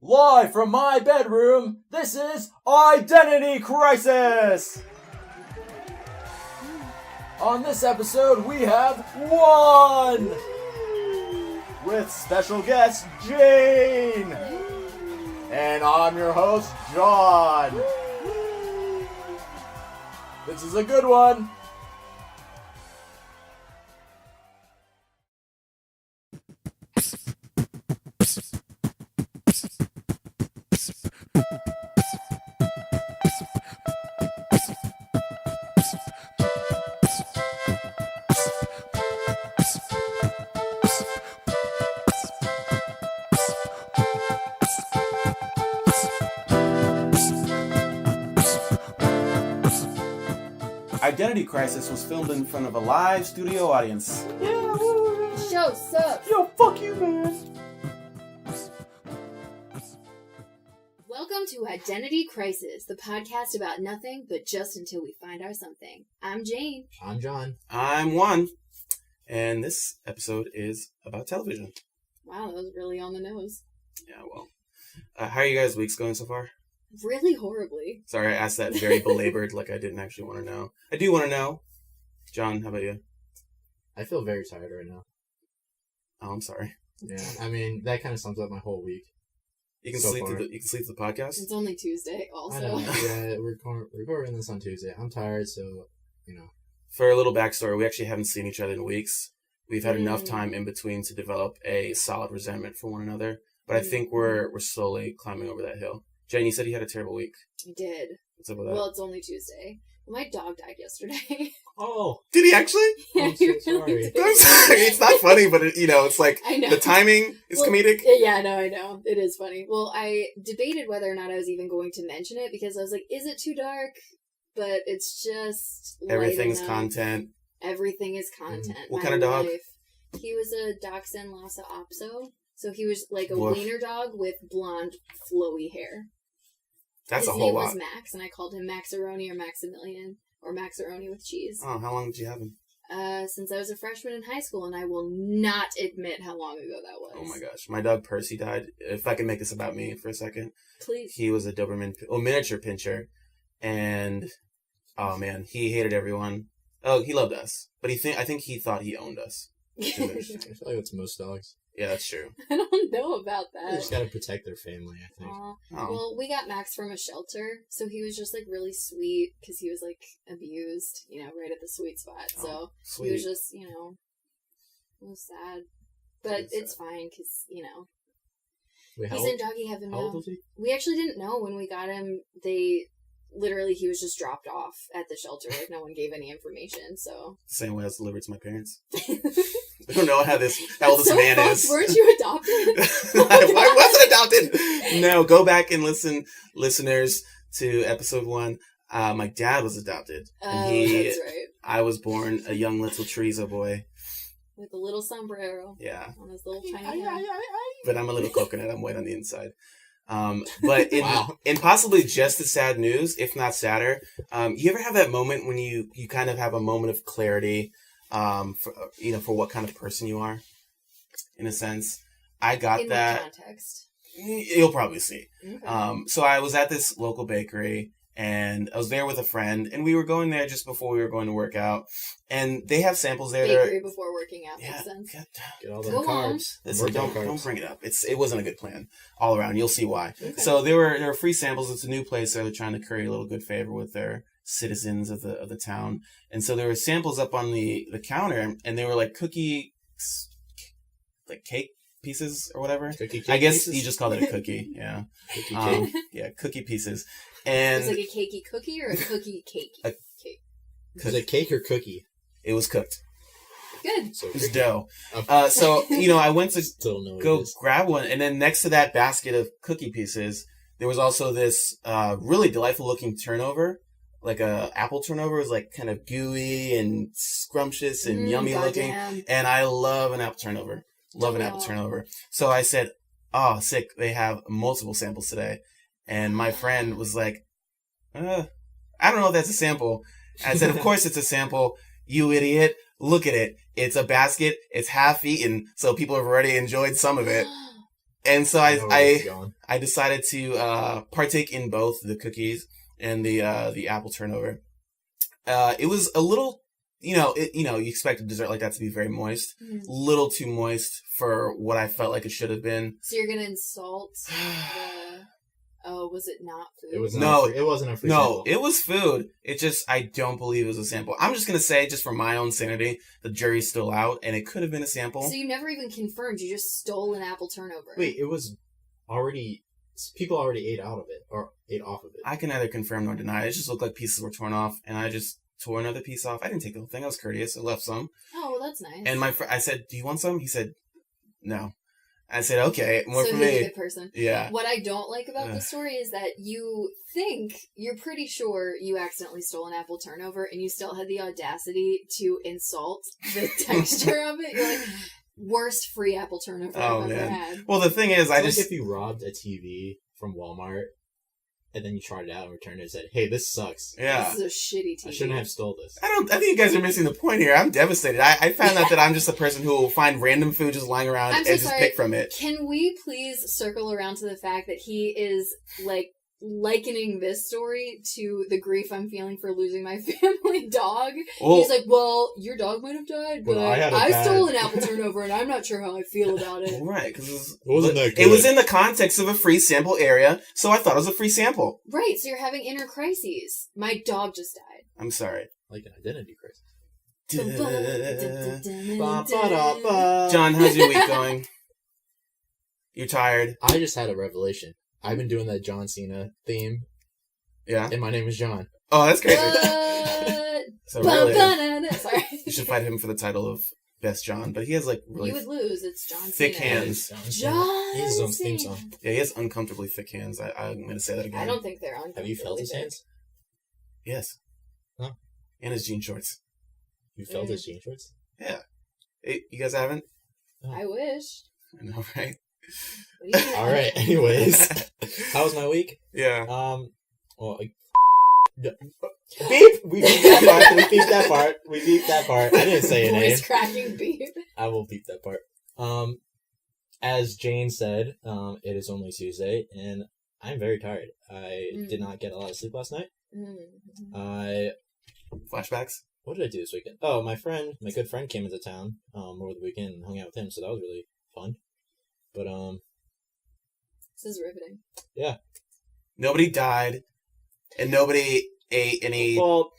Live from my bedroom, this is Identity Crisis! On this episode, we have Juan! With special guest, Jane! And I'm your host, John! This is a good one! Identity Crisis was filmed in front of a live studio audience. Yeah, show sucks. Yo, fuck you, man. Welcome to Identity Crisis, the podcast about nothing but just until we find our something. I'm Jane. I'm John. I'm Juan. And this episode is about television. Wow, that was really on the nose. Yeah, well. How are you guys' weeks going so far? Really horribly. Sorry, I asked that very belabored, like I didn't actually want to know. I do want to know. John, how about you? I feel very tired right now. Oh, I'm sorry. Yeah, I mean, that kind of sums up my whole week. You can So sleep far. through the podcast? It's only Tuesday, also. I know. Yeah, we're recording this on Tuesday. I'm tired, so, you know. For a little backstory, we actually haven't seen each other in weeks. We've had enough time in between to develop a solid resentment for one another. But I think we're slowly climbing over that hill. Jane, you said you had a terrible week. I did. What's up with that? Well, it's only Tuesday. My dog died yesterday. Oh! Did he actually? Yeah, I'm so he really sorry. did. I'm sorry. It's not funny, but it's like I know. the timing is comedic. Yeah, no, I know. It is funny. Well, I debated whether or not I was even going to mention it because I was like, is it too dark? But it's just light Everything's enough. content. Everything is content. What My kind of dog? life. He was a Dachshund Lhasa Apso. So he was like a Woof. wiener dog with blonde, flowy hair. That's His a whole name lot. was Max, and I called him Maxaroni or Maximilian or Maxaroni with cheese. Oh, how long did you have him? Since I was a freshman in high school, and I will not admit how long ago that was. Oh my gosh. My dog Percy died. If I can make this about me for a second. Please. He was a Doberman, miniature pinscher. And, oh man, he hated everyone. Oh, he loved us. But I think he thought he owned us. Which is I interesting. feel like that's most dogs. Yeah, that's true. I don't know about They that. just gotta protect their family, I think. Oh. Well, we got Max from a shelter, so he was just like really sweet because he was like abused, right at the sweet spot. So Oh, he sweet. was just, it was sad, but It's it's sad. fine because Wait, he's in doggy heaven how old now. was he? We actually didn't know when we got him. He was just dropped off at the shelter. Like no one gave any information. So Same way I was delivered to my parents. I don't know how old this so man fucked. is. Weren't you adopted? I wasn't adopted. No, go back and listen, listeners, to episode 1. My dad was adopted. Oh, And that's right. I was born a young little Teresa boy. With a little sombrero Yeah. on his little tiny head. But I'm a little coconut. I'm white on the inside. But Wow. in possibly just as sad news, if not sadder, you ever have that moment when you kind of have a moment of clarity, for what kind of person you are, in a sense? I got In that. what context? You'll probably see. Okay. So I was at this local bakery, and I was there with a friend, and we were going there just before we were going to work out, and they have samples there. Bakery before working out Yeah, makes sense. Get all them Go on. carbs. listen, Workout don't carbs. bring it up. It wasn't a good plan all around. You'll see why. Okay. So there were free samples. It's a new place, so they're trying to curry a little good favor with their citizens of the town. And so there were samples up on the counter, and they were like cookie, like cake pieces or whatever. Cookie cake I guess pieces? you just called it a cookie. Yeah. Cookie cake. Yeah, cookie pieces. It And was like a cakey cookie or a cookie cake? A- Cake. Is it cake or cookie? it was cooked. Good. So It was cookie. dough. Okay. So, I went to Still don't know what go it is. grab one, and then next to that basket of cookie pieces, there was also this really delightful looking turnover, like a apple turnover. It was like kind of gooey and scrumptious and yummy looking, goddamn. and I love an apple turnover. Love an apple turnover. So I said, "Oh, sick! They have multiple samples today," and my friend was like, "I don't know if that's a sample." And I said, "Of course it's a sample, you idiot! Look at it. It's a basket. It's half eaten, so people have already enjoyed some of it." And so I know where this is going. I decided to partake in both the cookies and the apple turnover. It was a little, you expect a dessert like that to be very moist. Little too moist for what I felt like it should have been. So you're gonna insult the... Oh, was it not food? It was not it wasn't a free sample. It was food. It just, I don't believe it was a sample. I'm just going to say, just for my own sanity, the jury's still out, and it could have been a sample. So you never even confirmed, you just stole an apple turnover. Wait, it was already... People already ate out of it, or ate off of it. I can neither confirm nor deny. It just looked like pieces were torn off, and I just tore another piece off. I didn't take the whole thing. I was courteous. I left some. Oh, well, that's nice. And I said, do you want some? He said, no. I said, okay, more so for he's me. a good person. Yeah. What I don't like about this story is that you're pretty sure you accidentally stole an apple turnover, and you still had the audacity to insult the texture of it. You're like, worst free apple turnover I've ever had. Well, the thing is, it's like if you robbed a TV from Walmart, and then you tried it out and returned it and said, hey, this sucks. Yeah. This is a shitty TV. I shouldn't have stole this. I think you guys are missing the point here. I'm devastated. I found out that I'm just a person who will find random food just lying around and just pick from it. Can we please circle around to the fact that he is, like, likening this story to the grief I'm feeling for losing my family dog? Well, he's like, well, your dog might have died, but I stole an apple turnover, and I'm not sure how I feel about it. Right, because it was in the context of a free sample area, so I thought it was a free sample. Right, so you're having inner crises. My dog just died. I'm sorry. Like an identity crisis. John, how's your week going? You're tired? I just had a revelation. I've been doing that John Cena theme. Yeah. And my name is John. Oh, that's crazy. So really, sorry. You should fight him for the title of Best John, but he has like really you would lose. It's John thick Cena. hands. John He has his own theme song. Yeah, he has uncomfortably thick hands. I'm going to say that again. I don't think they're uncomfortably. Have you felt his hands? Yes. Huh? And his jean shorts. You felt his jean shorts? Yeah. Hey, you guys haven't? Oh. I wish. I know, right? All right. Anyways, how was my week? Yeah. Well, beep. We beeped that part. We beeped that part. I didn't say a name. Voice cracking beep. I will beep that part. As Jane said, it is only Tuesday, and I'm very tired. I did not get a lot of sleep last night. Flashbacks. What did I do this weekend? Oh, my good friend came into town over the weekend and hung out with him, so that was really fun. But this is riveting. Yeah. Nobody died, and nobody ate any. Well,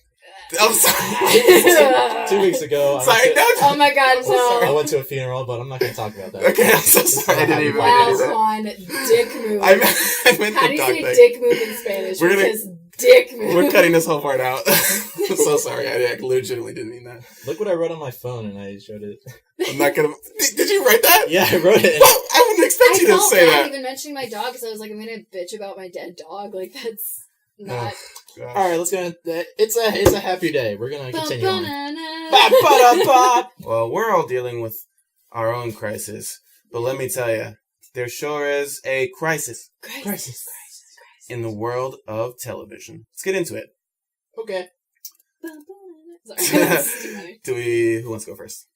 I'm sorry. 2 weeks ago. Oh my God, no. I went to a funeral, but I'm not going to talk about that. Okay, I'm so sorry. I didn't even. Wow, Juan, dick move. I meant How do you say dick move in Spanish? Because dick move. We're cutting this whole part out. I'm so sorry. I legitimately didn't mean that. Look what I wrote on my phone, and I showed it. I'm not gonna. Did you write that? Yeah, I wrote it. Well, I wouldn't expect you to say that. Even mentioning my dog, because I was like, I'm gonna bitch about my dead dog. Like that's not. All right, let's go. It's a happy day. We're gonna continue on. Well, we're all dealing with our own crisis, but let me tell you, there sure is a crisis in the world of television. Let's get into it. Okay. Sorry. Who wants to go first?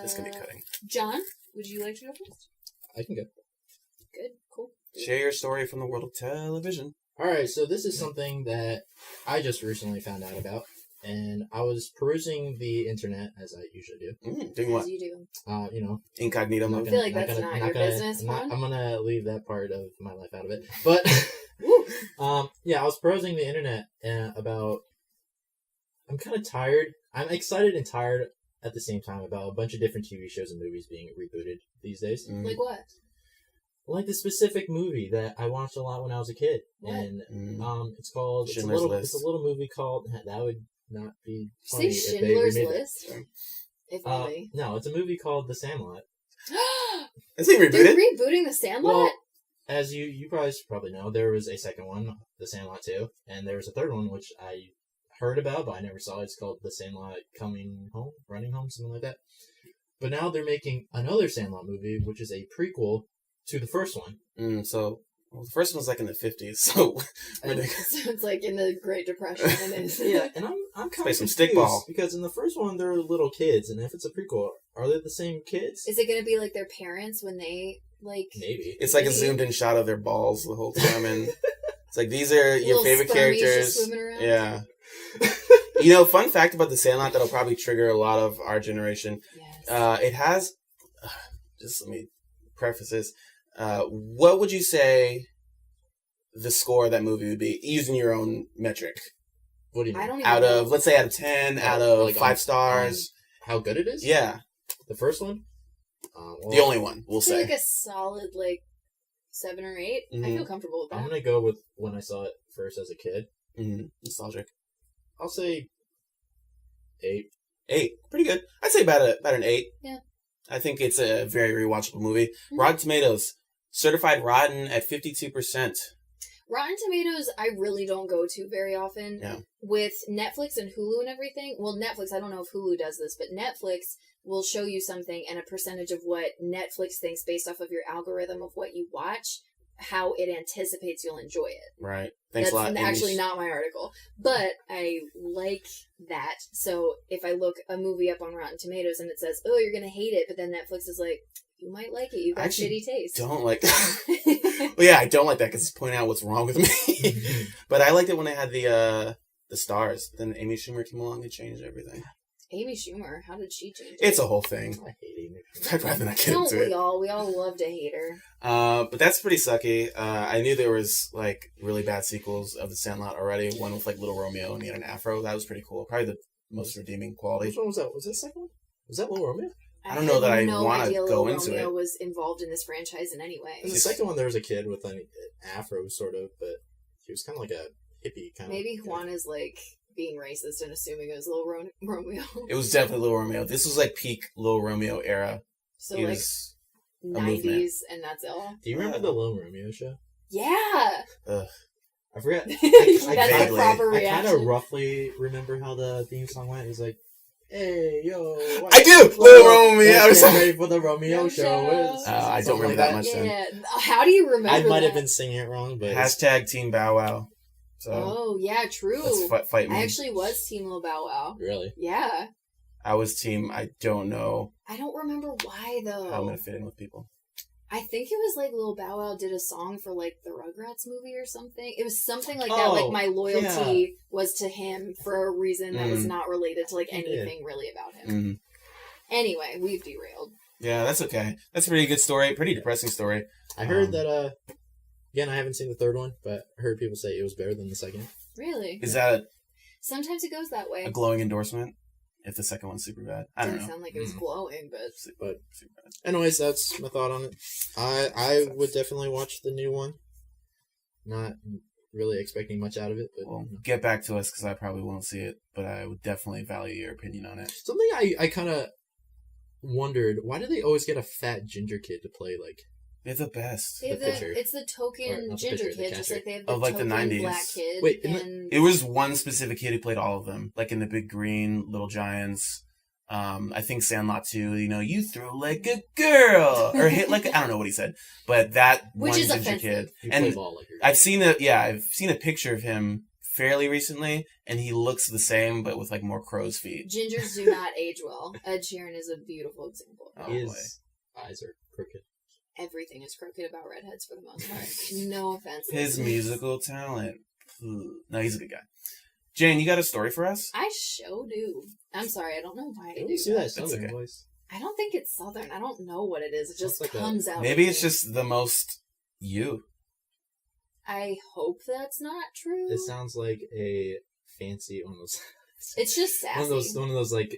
This can be cutting. John, would you like to go first? I can go. Good, cool. Share your story from the world of television. Alright, so this is something that I just recently found out about, and I was perusing the internet, as I usually do. Doing what? As you do. Incognito mode. I feel like that's not your business, Juan. I'm gonna leave that part of my life out of it. But, I was perusing the internet about... I'm kind of tired. I'm excited and tired at the same time about a bunch of different TV shows and movies being rebooted these days. Like what? Like the specific movie that I watched a lot when I was a kid. What? And it's called... It's a little movie called... That would not be funny say if they Schindler's remade List? If only. No, it's a movie called The Sandlot. Is he rebooted? They're rebooting The Sandlot? Well, as you probably know, there was a second one, The Sandlot 2, and there was a third one, which I heard about, but I never saw. It's called The Sandlot Coming Home, Running Home, something like that. But now they're making another Sandlot movie, which is a prequel to the first one. So the first one was like in the 50s, so so it's like in the Great Depression. And yeah, and I'm kind of some stickball, because in the first one they're little kids, and if it's a prequel, Are they the same kids? Is it going to be like their parents when they, like... Maybe. It's like a zoomed in shot of their balls the whole time, and it's like, these are your favorite characters. Just swimming around. Yeah. You know, fun fact about The Sandlot that'll probably trigger a lot of our generation. Yes. It has... just let me preface this. What would you say the score of that movie would be, using your own metric? What do you mean? I don't even Out know. of, let's say, out of 10, out of like 5 stars. How good it is? Yeah. The first one? The only one, we'll I feel say. like a solid, like, 7 or 8. I feel comfortable with that. I'm going to go with when I saw it first as a kid. Nostalgic. I'll say 8. 8. Pretty good. I'd say about an 8. Yeah. I think it's a very rewatchable movie. Mm-hmm. Rotten Tomatoes. Certified rotten at 52%. Rotten Tomatoes, I really don't go to very often. Yeah. With Netflix and Hulu and everything, well, Netflix, I don't know if Hulu does this, but Netflix will show you something and a percentage of what Netflix thinks based off of your algorithm of what you watch, how it anticipates you'll enjoy it. Right. Thanks a lot. That's actually not my article, but I like that. So if I look a movie up on Rotten Tomatoes and it says, oh, you're going to hate it, but then Netflix is like, you might like it. You got shitty taste. Don't like that. Well, yeah, I don't like that because it's pointing out what's wrong with me. But I liked it when they had the stars. Then Amy Schumer came along and changed everything. Amy Schumer, how did she change it? It's a whole thing. I hate Amy. I'd rather not get Don't into it. we all love to hate her. But that's pretty sucky. I knew there was like really bad sequels of The Sandlot already. One with like Lil Romeo and he had an afro. That was pretty cool. Probably the most redeeming quality. Which one was that? Was that the second one? Was that Lil Romeo? I don't know that I no wanna idea go Lil into Romeo it. was involved in this franchise in any way. In the second one, there was a kid with an afro, sort of, but he was kind of like a hippie kind of. Maybe Juan is like being racist and assuming it was Lil Romeo. It was definitely Lil Romeo. This was like peak Lil Romeo era. So He like was a 90s movement. and that's all. Do you remember the Lil Romeo show? Yeah. I forgot. That's vaguely- the proper I kind reaction. of roughly remember how the theme song went. It was like, "Hey yo, I do! Lil Romeo! Let's get ready for the Romeo show." I don't remember that much then. Yeah. How do you remember I might that? have been singing it wrong, but Hashtag Team Bow Wow. So Oh, yeah, true. let's fight me. I actually was Team Lil Bow Wow. really, Yeah. I was team, I don't know I don't remember why, though. how I'm going to fit in with people. I think it was like Lil Bow Wow did a song for like the Rugrats movie or something. It was something like that. Like my loyalty was to him for a reason that was not related to like anything really about him. Mm-hmm. Anyway, we've derailed. Yeah, that's okay. That's a pretty good story. Pretty depressing story. I heard that. Again, I haven't seen the third one, but I heard people say it was better than the second. Really? Is that Sometimes it goes that way. a glowing endorsement? If the second one's super bad. I don't Didn't know. sound like it was glowing, but But Super bad. anyways, that's my thought on it. I would definitely watch the new one. Not really expecting much out of it, but Well, get back to us because I probably won't see it, but I would definitely value your opinion on it. something I kind of wondered, why do they always get a fat ginger kid to play like? They're the best. they have The picture. it's the Or token not the ginger picture, the kid, just catcher. like they have the Of, like, the token 90s. black kid. Wait, and It was one specific kid who played all of them, like in the Big Green, Little Giants. I think Sandlot too. You know, you throw like a girl or hit like I don't know what he said, but that Which one is ginger offensive. kid. You play And ball like I've seen a picture of him fairly recently, and he looks the same but with like more crow's feet. gingers do not age well. Ed Sheeran is a beautiful example. Oh, his eyes are crooked. Everything is crooked about redheads for the most part. No offense. His listeners. musical talent. No, he's a good guy. Jane, you got a story for us? I sure do. I'm sorry, I don't know why I You do see that that. southern okay. voice? I don't think it's southern. I don't know what it is. It just Sounds like comes out. Maybe of it's me. just the most you. I hope that's not true. It sounds like a fancy one of those. It's just sassy. one of those like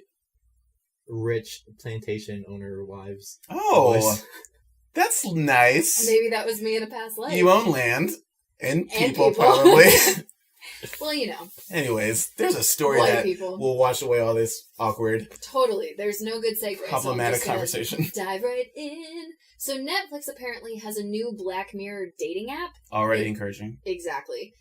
rich plantation owner wives. Oh, voice. that's nice. Maybe that was me in a past life. You own land and people, people. probably. Well, you know, Anyways, there's a story white that people. will wash away all this awkward, Totally. There's no good segue. problematic so I'm just conversation. gonna dive right in. So Netflix apparently has a new Black Mirror dating app. Already encouraging. Exactly.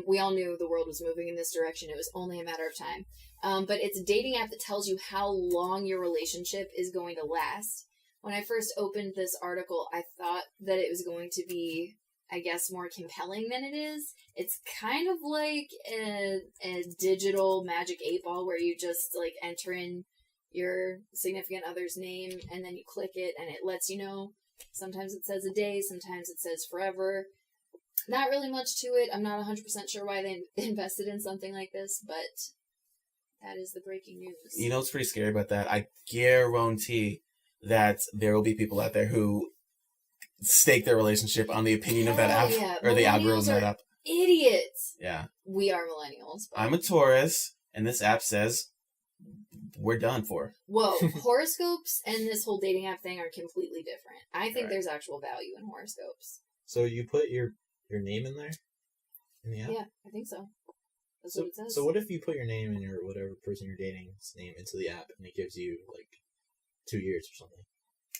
We all knew the world was moving in this direction. It was only a matter of time. But it's a dating app that tells you how long your relationship is going to last. When I first opened this article, I thought that it was going to be, I guess, more compelling than it is. It's kind of like a digital Magic 8 Ball where you just like enter in your significant other's name, and then you click it, and it lets you know. Sometimes it says a day, sometimes it says forever. Not really much to it. I'm not 100% sure why they invested in something like this, but that is the breaking news. You know what's pretty scary about that? I guarantee that there will be people out there who stake their relationship on the opinion of that app or the algorithm of that app. Idiots. Yeah. We are millennials. But... I'm a Taurus, and this app says we're done for. Whoa. Horoscopes and this whole dating app thing are completely different. I think there's actual value in horoscopes. So you put your name in there? In the app? Yeah, I think so. That's what it says. So what if you put your name and your whatever person you're dating's name into the app, and it gives you, 2 years or something?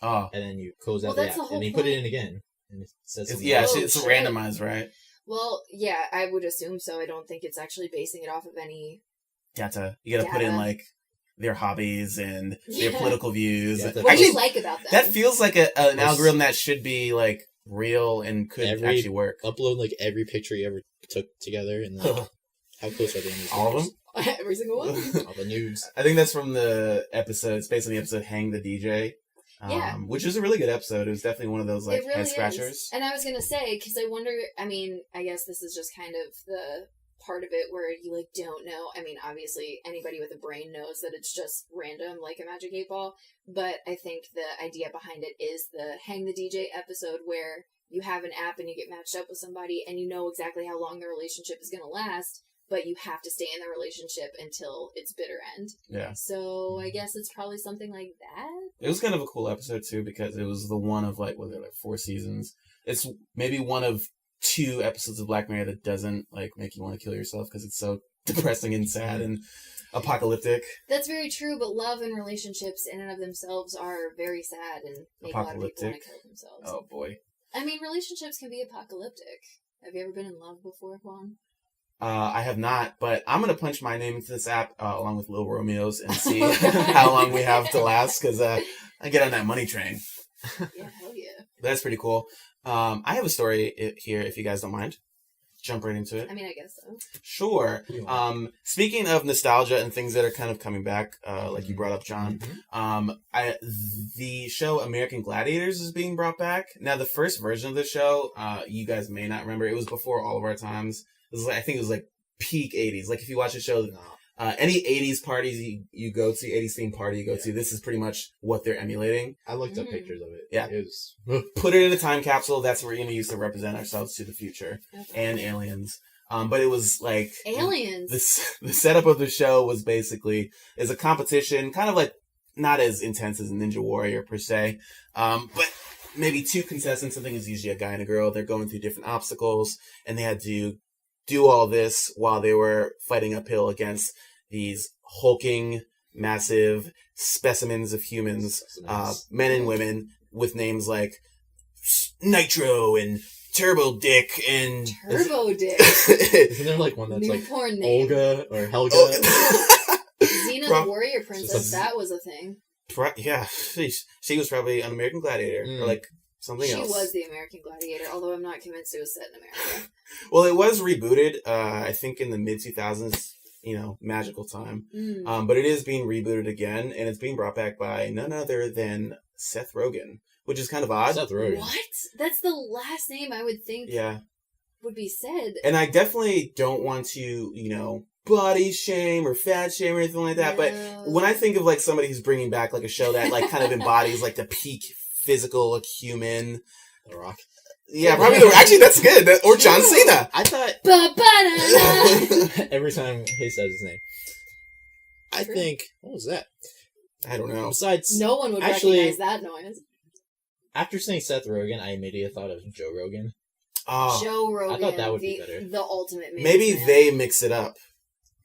Oh. And then you close out the app, and then you put it in again, and it says something else. It's randomized, right? Well, yeah, I would assume so. I don't think it's actually basing it off of any data. You gotta put in, their hobbies and their political views. What do you like about them? That feels like an algorithm that should be, real and could actually work. Upload, every picture you ever took together, and then how close are they in these all of them? Every single one? All the nudes. I think that's from the episode. It's based on the episode Hang the DJ. Which is a really good episode. It was definitely one of those, really head scratchers. Is. And I was going to say, because I wonder, I guess this is just kind of the part of it where you, don't know. Obviously, anybody with a brain knows that it's just random, like a Magic 8-Ball. But I think the idea behind it is the Hang the DJ episode where you have an app and you get matched up with somebody and you know exactly how long the relationship is going to last, but you have to stay in the relationship until its bitter end. Yeah. So I guess it's probably something like that. It was kind of a cool episode, too, because it was the one of, 4 seasons. It's maybe one of 2 episodes of Black Mirror that doesn't, make you want to kill yourself because it's so depressing and sad and apocalyptic. That's very true, but love and relationships in and of themselves are very sad and make a lot of people want to kill themselves. Oh, boy. Relationships can be apocalyptic. Have you ever been in love before, Juan? I have not, but I'm going to punch my name into this app along with Lil Romeo's and see how long we have to last, because I get on that money train. Yeah, hell yeah. That's pretty cool. I have a story here, if you guys don't mind. Jump right into it. I guess so. Sure. Speaking of nostalgia and things that are kind of coming back, like you brought up, John, the show American Gladiators is being brought back. Now, the first version of the show, you guys may not remember. It was before all of our times. I think it was peak 80s. If you watch a show, any 80s parties you go to, 80s themed party you go to, this is pretty much what they're emulating. I looked up pictures of it. Yeah. It was... Put it in a time capsule. That's what we're going to use to represent ourselves to the future. Okay. And aliens. But it was aliens. The setup of the show was basically is a competition, kind of not as intense as a Ninja Warrior per se. But maybe 2 contestants. I think it's usually a guy and a girl. They're going through different obstacles, and they had to do all this while they were fighting uphill against these hulking, massive specimens of humans, men and women with names like Nitro and Turbo Dick and... Turbo Dick? Isn't there one that's Olga or Helga? Xena the Warrior Princess, that was a thing. Yeah, she was probably an American Gladiator, or something else. She was the American Gladiator, although I'm not convinced it was set in America. Well, it was rebooted, I think in the mid-2000s, magical time. But it is being rebooted again, and it's being brought back by none other than Seth Rogen, which is kind of odd. Seth Rogen. What? That's the last name I would think would be said. And I definitely don't want to, body shame or fat shame or anything like that, but when I think of, somebody who's bringing back, a show that, kind of embodies, the peak physical human... The Rock. Yeah, probably actually that's good. Or John Cena. I thought every time he says his name. I think what was that? I don't know. Besides, no one would recognize that noise. After saying Seth Rogen, I immediately thought of Joe Rogan. Oh, Joe Rogan. I thought that would be better. The ultimate. Maybe they mix it up.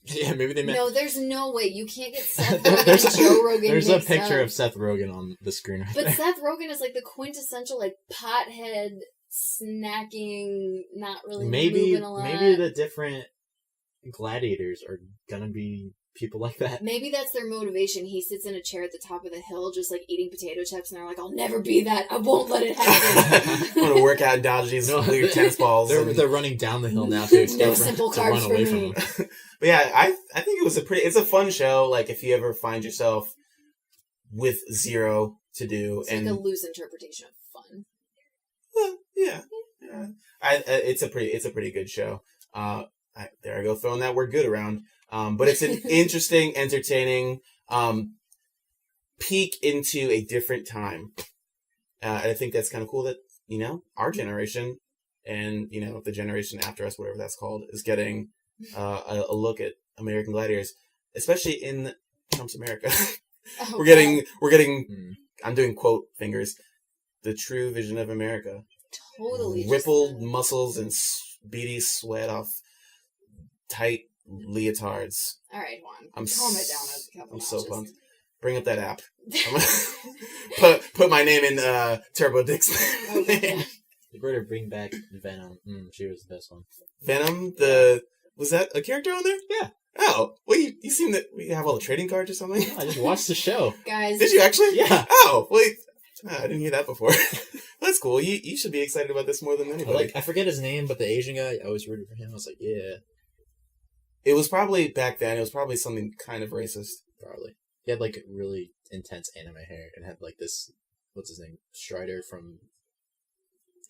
Yeah, maybe they. No, there's no way you can't get Seth Rogen and Joe Rogan. There's a picture of Seth Rogen on the screen right But there. Seth Rogen is the quintessential pothead, snacking, not really moving a lot. Maybe the different gladiators are gonna be people like that. Maybe that's their motivation. He sits in a chair at the top of the hill just eating potato chips, and they're like, I'll never be that. I won't let it happen. I want to work out and dodge these weird tennis balls. They're running down the hill now too. No simple carbs for me. But yeah, I think it's a fun show. If you ever find yourself with zero to do. It's and like a loose interpretation of fun. Well, yeah. It's a pretty good show. There I go, throwing that word "good" around. But it's an interesting, entertaining peek into a different time. And I think that's kind of cool that our generation and the generation after us, whatever that's called, is getting a look at American Gladiators, especially in Trump's America. Oh, we're getting. I'm doing quote fingers. The true vision of America. Totally. Rippled muscles and beady sweat off tight leotards. All right, Juan. I'm calm it down a couple I'm notches. so pumped. Bring up that app. I'm gonna put my name in Turbo Dick's. Okay. You better bring back Venom. She was the best one. Venom. Was that a character on there? Yeah. Oh, well, you seem that we have all the trading cards or something. No, I just watched the show. Guys. Did you actually? Yeah. Oh, wait. I didn't hear that before. That's cool. You should be excited about this more than anybody. I forget his name, but the Asian guy, I always rooted for him. I was like, yeah. It was probably back then. It was probably something kind of racist. Probably. He had like really intense anime hair and had like this, what's his name? Strider from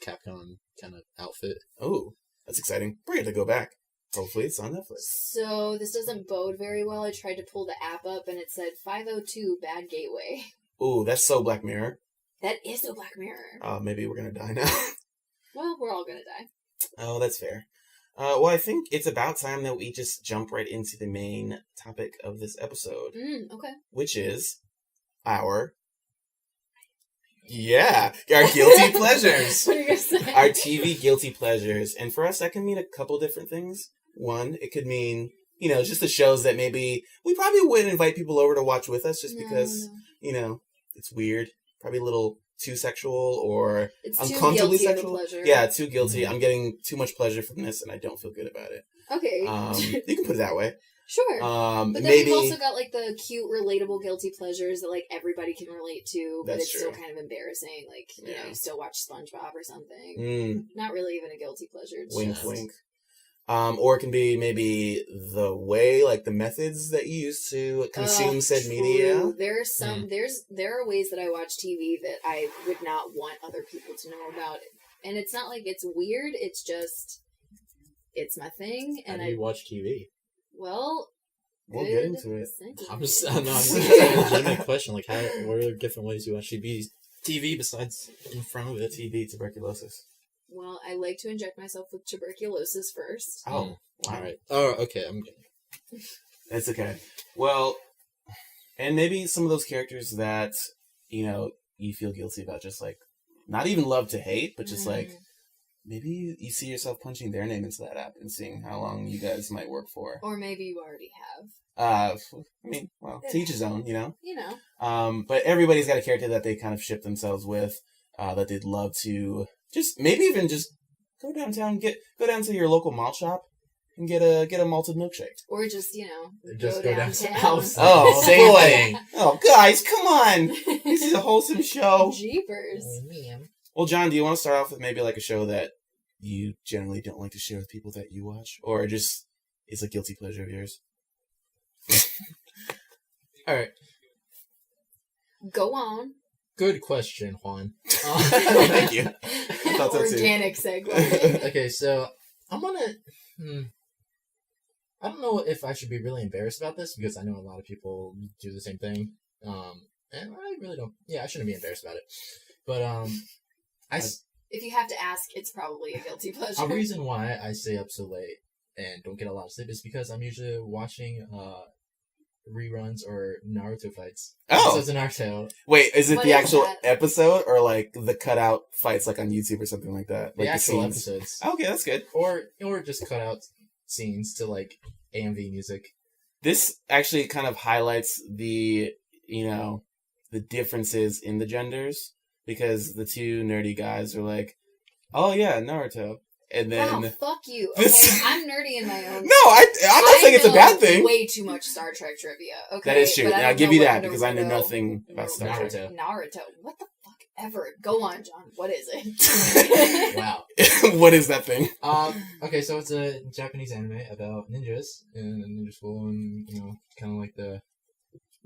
Capcom kind of outfit. Oh, that's exciting. We're going to go back. Hopefully it's on Netflix. So this doesn't bode very well. I tried to pull the app up and it said 502 bad gateway. Ooh, that's so Black Mirror. That is the Black Mirror. Maybe we're going to die now. Well, we're all going to die. Oh, that's fair. Well, I think it's about time that we just jump right into the main topic of this episode. Okay. Which is our guilty pleasures. What are you going to say? Our TV guilty pleasures. And for us, that can mean a couple different things. One, it could mean, just the shows that maybe we probably wouldn't invite people over to watch with us just because, it's weird. Probably a little too sexual or it's uncomfortably too guilty sexual. Of a pleasure. Yeah, too guilty. I'm getting too much pleasure from this and I don't feel good about it. Okay. You can put it that way. Sure. But then maybe we've also got like the cute, relatable guilty pleasures that like everybody can relate to, but That's it's true. still kind of embarrassing. Like you still watch SpongeBob or something. Not really even a guilty pleasure. It's wink, just... wink. Or it can be maybe the way, like the methods that you use to consume said true. Media. There's some. There are ways that I watch TV that I would not want other people to know about, and it's not like it's weird. It's just it's my thing, and How do you watch TV? Well, we'll get into it. I'm just asking a legitimate question. Like, what are different ways you watch TV besides in front of it? TB, tuberculosis. Well, I like to inject myself with tuberculosis first. Oh, wow. All right. Oh, okay. I'm getting. It's okay. Well, and maybe some of those characters that you feel guilty about, just like not even love to hate, but just like maybe you see yourself punching their name into that app and seeing how long you guys might work for. Or maybe you already have. I mean, well, to each his own, But everybody's got a character that they kind of ship themselves with, that they'd love to just maybe even just go downtown, go down to your local malt shop and get a malted milkshake. Or just go downtown. Oh, same boy. thing. Oh, guys, come on! This is a wholesome show. Jeepers. Oh, man. Well, John, do you want to start off with maybe like a show that you generally don't like to share with people that you watch, or just is a guilty pleasure of yours? All right. Go on. Good question, Juan. Thank you. I thought so too. Organic segue. Okay, so I'm gonna. I don't know if I should be really embarrassed about this because I know a lot of people do the same thing. And I really don't. Yeah, I shouldn't be embarrassed about it. But if you have to ask, it's probably a guilty pleasure. a reason why I stay up so late and don't get a lot of sleep is because I'm usually watching reruns or Naruto fights. Oh, Episodes of Naruto. Wait, is it What the is actual that? episode or like the cutout fights like on YouTube or something like that? The Like actual scenes? episodes. Okay, that's good. Or just cut out scenes to like AMV music. This actually kind of highlights the differences in the genders because the two nerdy guys are like, oh yeah, Naruto. And then wow, fuck you. This- Okay, I'm nerdy in my own. No, I'm not saying it's a know bad thing. Way too much Star Trek trivia. Okay, That is true. but I And I'll don't give know you what that because I know Naruto- nothing about Star Trek. Naruto. What the fuck ever? Go on, John. What is it? Wow. What is that thing? Okay, so it's a Japanese anime about ninjas in a ninja school and, kind of like the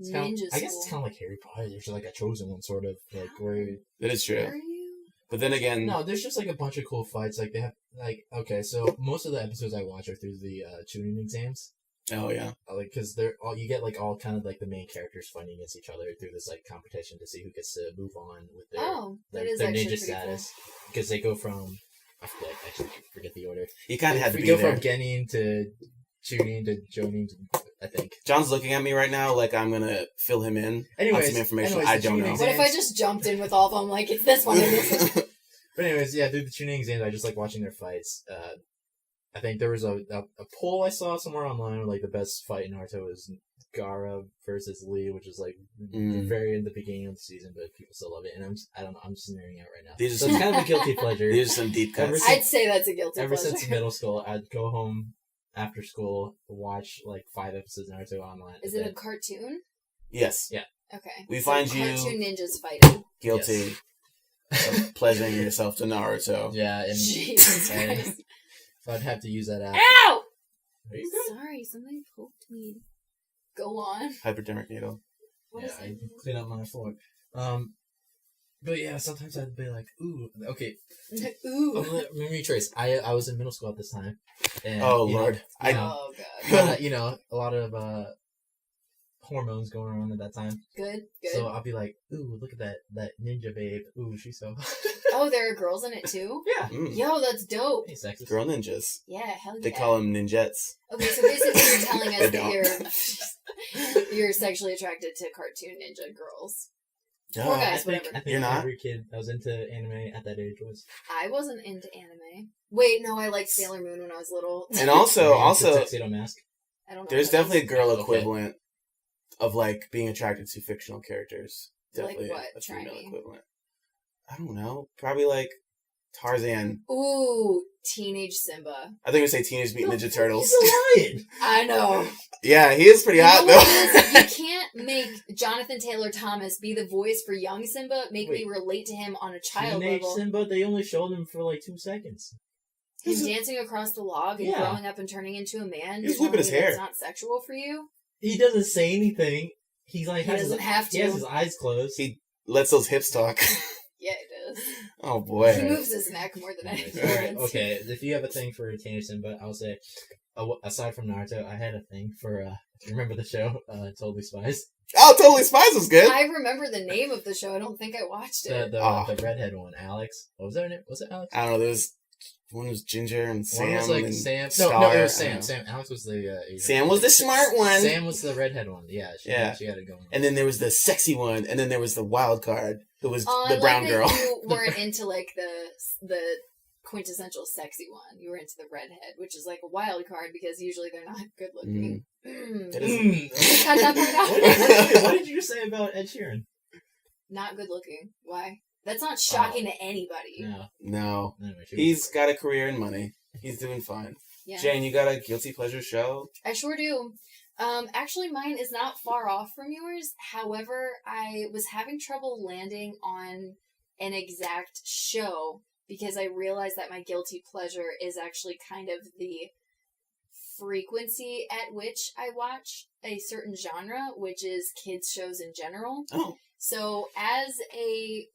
Ninja I guess it's kind of like Harry Potter. There's like a chosen one, sort of like where. That is true. Are you? But then again, No, there's just like a bunch of cool fights. Like they have like okay, so most of the episodes I watch are through the tuning exams. oh yeah, Like because they're all you get like all kind of like the main characters fighting against each other through this like competition to see who gets to move on with their actually ninja pretty status because they go from I forget the order. you kind of had to We be go there. from Genin to Chunin to Jonin to I think. John's looking at me right now like I'm gonna fill him in on some information I don't know. What if I just jumped in with all of them? Like, it's this one and this one. But anyways, yeah, through the tuning exams, I just like watching their fights. I think there was a poll I saw somewhere online where like the best fight in Naruto was Gaara versus Lee, which is like very in the beginning of the season, but people still love it. And I don't know, I'm just nerding out right now. These are So it's kind of a guilty pleasure. These are some deep cuts. I'd say that's a guilty Ever pleasure. since middle school, I'd go home after school, watch like 5 episodes of Naruto online. Is it a cartoon? Yes, Okay. We find you- cartoon ninjas fighting. guilty of pleasuring yourself to Naruto. Yeah, and Jesus and Christ. so I'd have to use that app. Ow! Are you good? Sorry, somebody poked me. Go on. Hypodermic needle. What Yeah, is I it? clean up my floor. But yeah, sometimes I'd be like, ooh, okay. Ooh. Let me retrace. I was in middle school at this time. And, Oh you know, Lord, you know, Oh god. you know, a lot of hormones going around at that time. Good. So I'll be like, ooh, look at that ninja babe. Ooh, she's so. Oh, there are girls in it too? Yeah. Yo, that's dope. Hey, sexist. Girl ninjas. Yeah, hell yeah. They call them ninjets. Okay, so basically you're telling us They that you're sexually attracted to cartoon ninja girls. Duh. Poor I guys, think whatever. You're not? every kid that was into anime at that age was. I wasn't into anime. Wait, no, I liked Sailor Moon when I was little. And also, Tuxedo Mask. I don't know. there's what that definitely a is. girl Okay. equivalent of like being attracted to fictional characters. Like Definitely what? a female Try me. equivalent. I don't know. Probably like Tarzan. Ooh, Teenage Simba. I think we say Teenage Mutant Ninja Turtles. He's a lion. I know. Yeah, he is pretty You hot know what it though. is? You can't make Jonathan Taylor Thomas be the voice for young Simba, make me Wait. relate to him on a child Teenage level. Simba, they only showed him for like 2 seconds. Him dancing across the log and Yeah. growing up and turning into a man. He's You're whipping his telling me hair. That's not sexual for you? He doesn't say anything. He's like He doesn't have He has to. his eyes closed. He lets those hips talk. Yeah, it does. Oh boy. He moves his neck more than anything. Alright, okay. If you have a thing for Teenage Simba, I'll say, aside from Naruto, I had a thing for, remember the show, Totally Spies? Oh, Totally Spies was good. I remember the name of the show. I don't think I watched it. The redhead one, Alex. What was her name? Was it Alex? I don't know. There was one was Ginger and Sam. One was like and Sam. Star. No, it was I don't Sam. know. Sam. Alex was the Asian. Sam was the smart one. Sam was the redhead one. Yeah, she had it going. And then there was the sexy one, and then there was the wild card who was I the like brown that girl. You weren't into like the quintessential sexy one. You were into the redhead, which is like a wild card because usually they're not good looking. That is- Cut that part out. What did you say about Ed Sheeran? Not good looking. Why? That's not shocking to anybody. No. No. Anyway, He's got a career and money. He's doing fine. Yeah. Jane, you got a guilty pleasure show? I sure do. Actually, mine is not far off from yours. However, I was having trouble landing on an exact show because I realized that my guilty pleasure is actually kind of the frequency at which I watch a certain genre, which is kids shows in general. Oh. So as a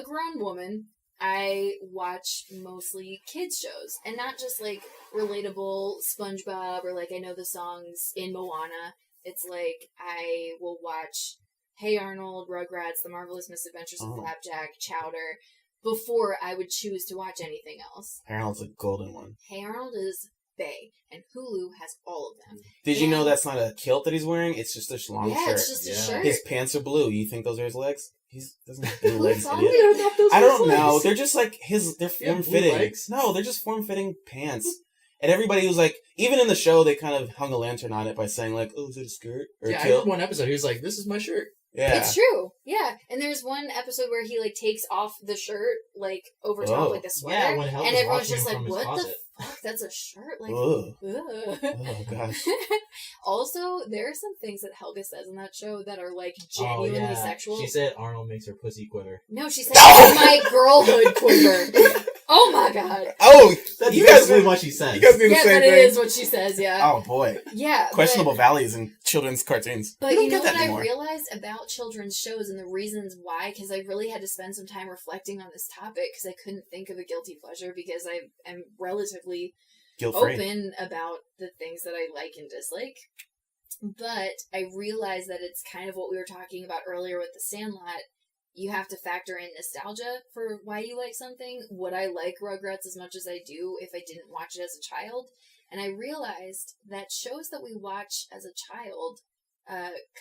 grown woman, I watch mostly kids shows, and not just like relatable SpongeBob or like I know the songs in Moana. It's like I will watch Hey Arnold, Rugrats, The Marvelous Misadventures of Flapjack, Chowder, before I would choose to watch anything else. Harold's a golden one. Hey Arnold is Bay, and Hulu has all of them. Did you know that's not a kilt that he's wearing? It's just a long shirt. It's just a shirt. His pants are blue. You think those are his legs? He doesn't have blue Who legs, thought idiot. that? I don't know. They're just like they're Yeah, blue form-fitting. legs. No, they're just form-fitting pants. And everybody was like, even in the show, they kind of hung a lantern on it by saying like, oh, is it a skirt? Or Yeah, a I kilt? heard one episode. He was like, "This is my shirt." Yeah. It's true. Yeah. And there's one episode where he like takes off the shirt like over top Oh. like a sweater. Yeah, when Helen and was everyone's watching just him like, from his what closet. the fuck that's a shirt. Like, Ugh. ugh. Oh gosh. Also, there are some things that Helga says in that show that are like genuinely sexual. She said Arnold makes her pussy quiver. No, she said my girlhood quiver. Oh my god. Oh, That's you guys basically what she says. You guys do the Yeah, same but thing. it is what she says. Yeah. Oh boy. Yeah. Questionable values in children's cartoons. But We don't you know get that what I anymore. realized about children's shows and the reasons why? Because I really had to spend some time reflecting on this topic because I couldn't think of a guilty pleasure because I am relatively Guilt-free. open about the things that I like and dislike. But I realized that it's kind of what we were talking about earlier with The Sandlot. You have to factor in nostalgia for why you like something. Would I like Rugrats as much as I do if I didn't watch it as a child? And I realized that shows that we watch as a child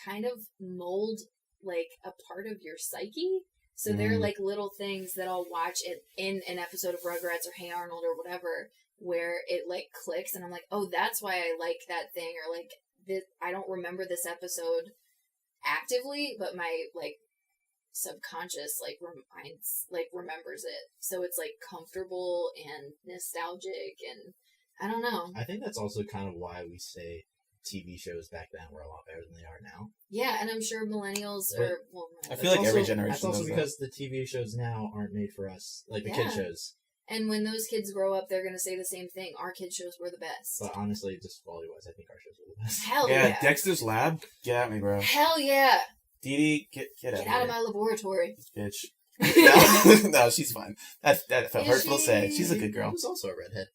kind of mold like a part of your psyche. So they're like little things that I'll watch in an episode of Rugrats or Hey Arnold or whatever where it like clicks and I'm like, oh, that's why I like that thing, or like this, I don't remember this episode actively, but my like subconscious like remembers it, so it's like comfortable and nostalgic, and I don't know. I think that's also kind of why we say TV shows back then were a lot better than they are now. Yeah, and I'm sure millennials But are. Well, I feel like every also, generation that's also does that. because the TV shows now aren't made for us, like the kid shows. And when those kids grow up, they're gonna say the same thing. Our kid shows were the best. But honestly, just quality-wise, I think our shows were the best. Hell Yeah, yeah. Dexter's Lab. Get at me, bro. Hell yeah. Dee Dee, get Out of my laboratory. bitch. No, she's fine. That felt Is hurtful to say. she? She's a good girl. He was also a redhead.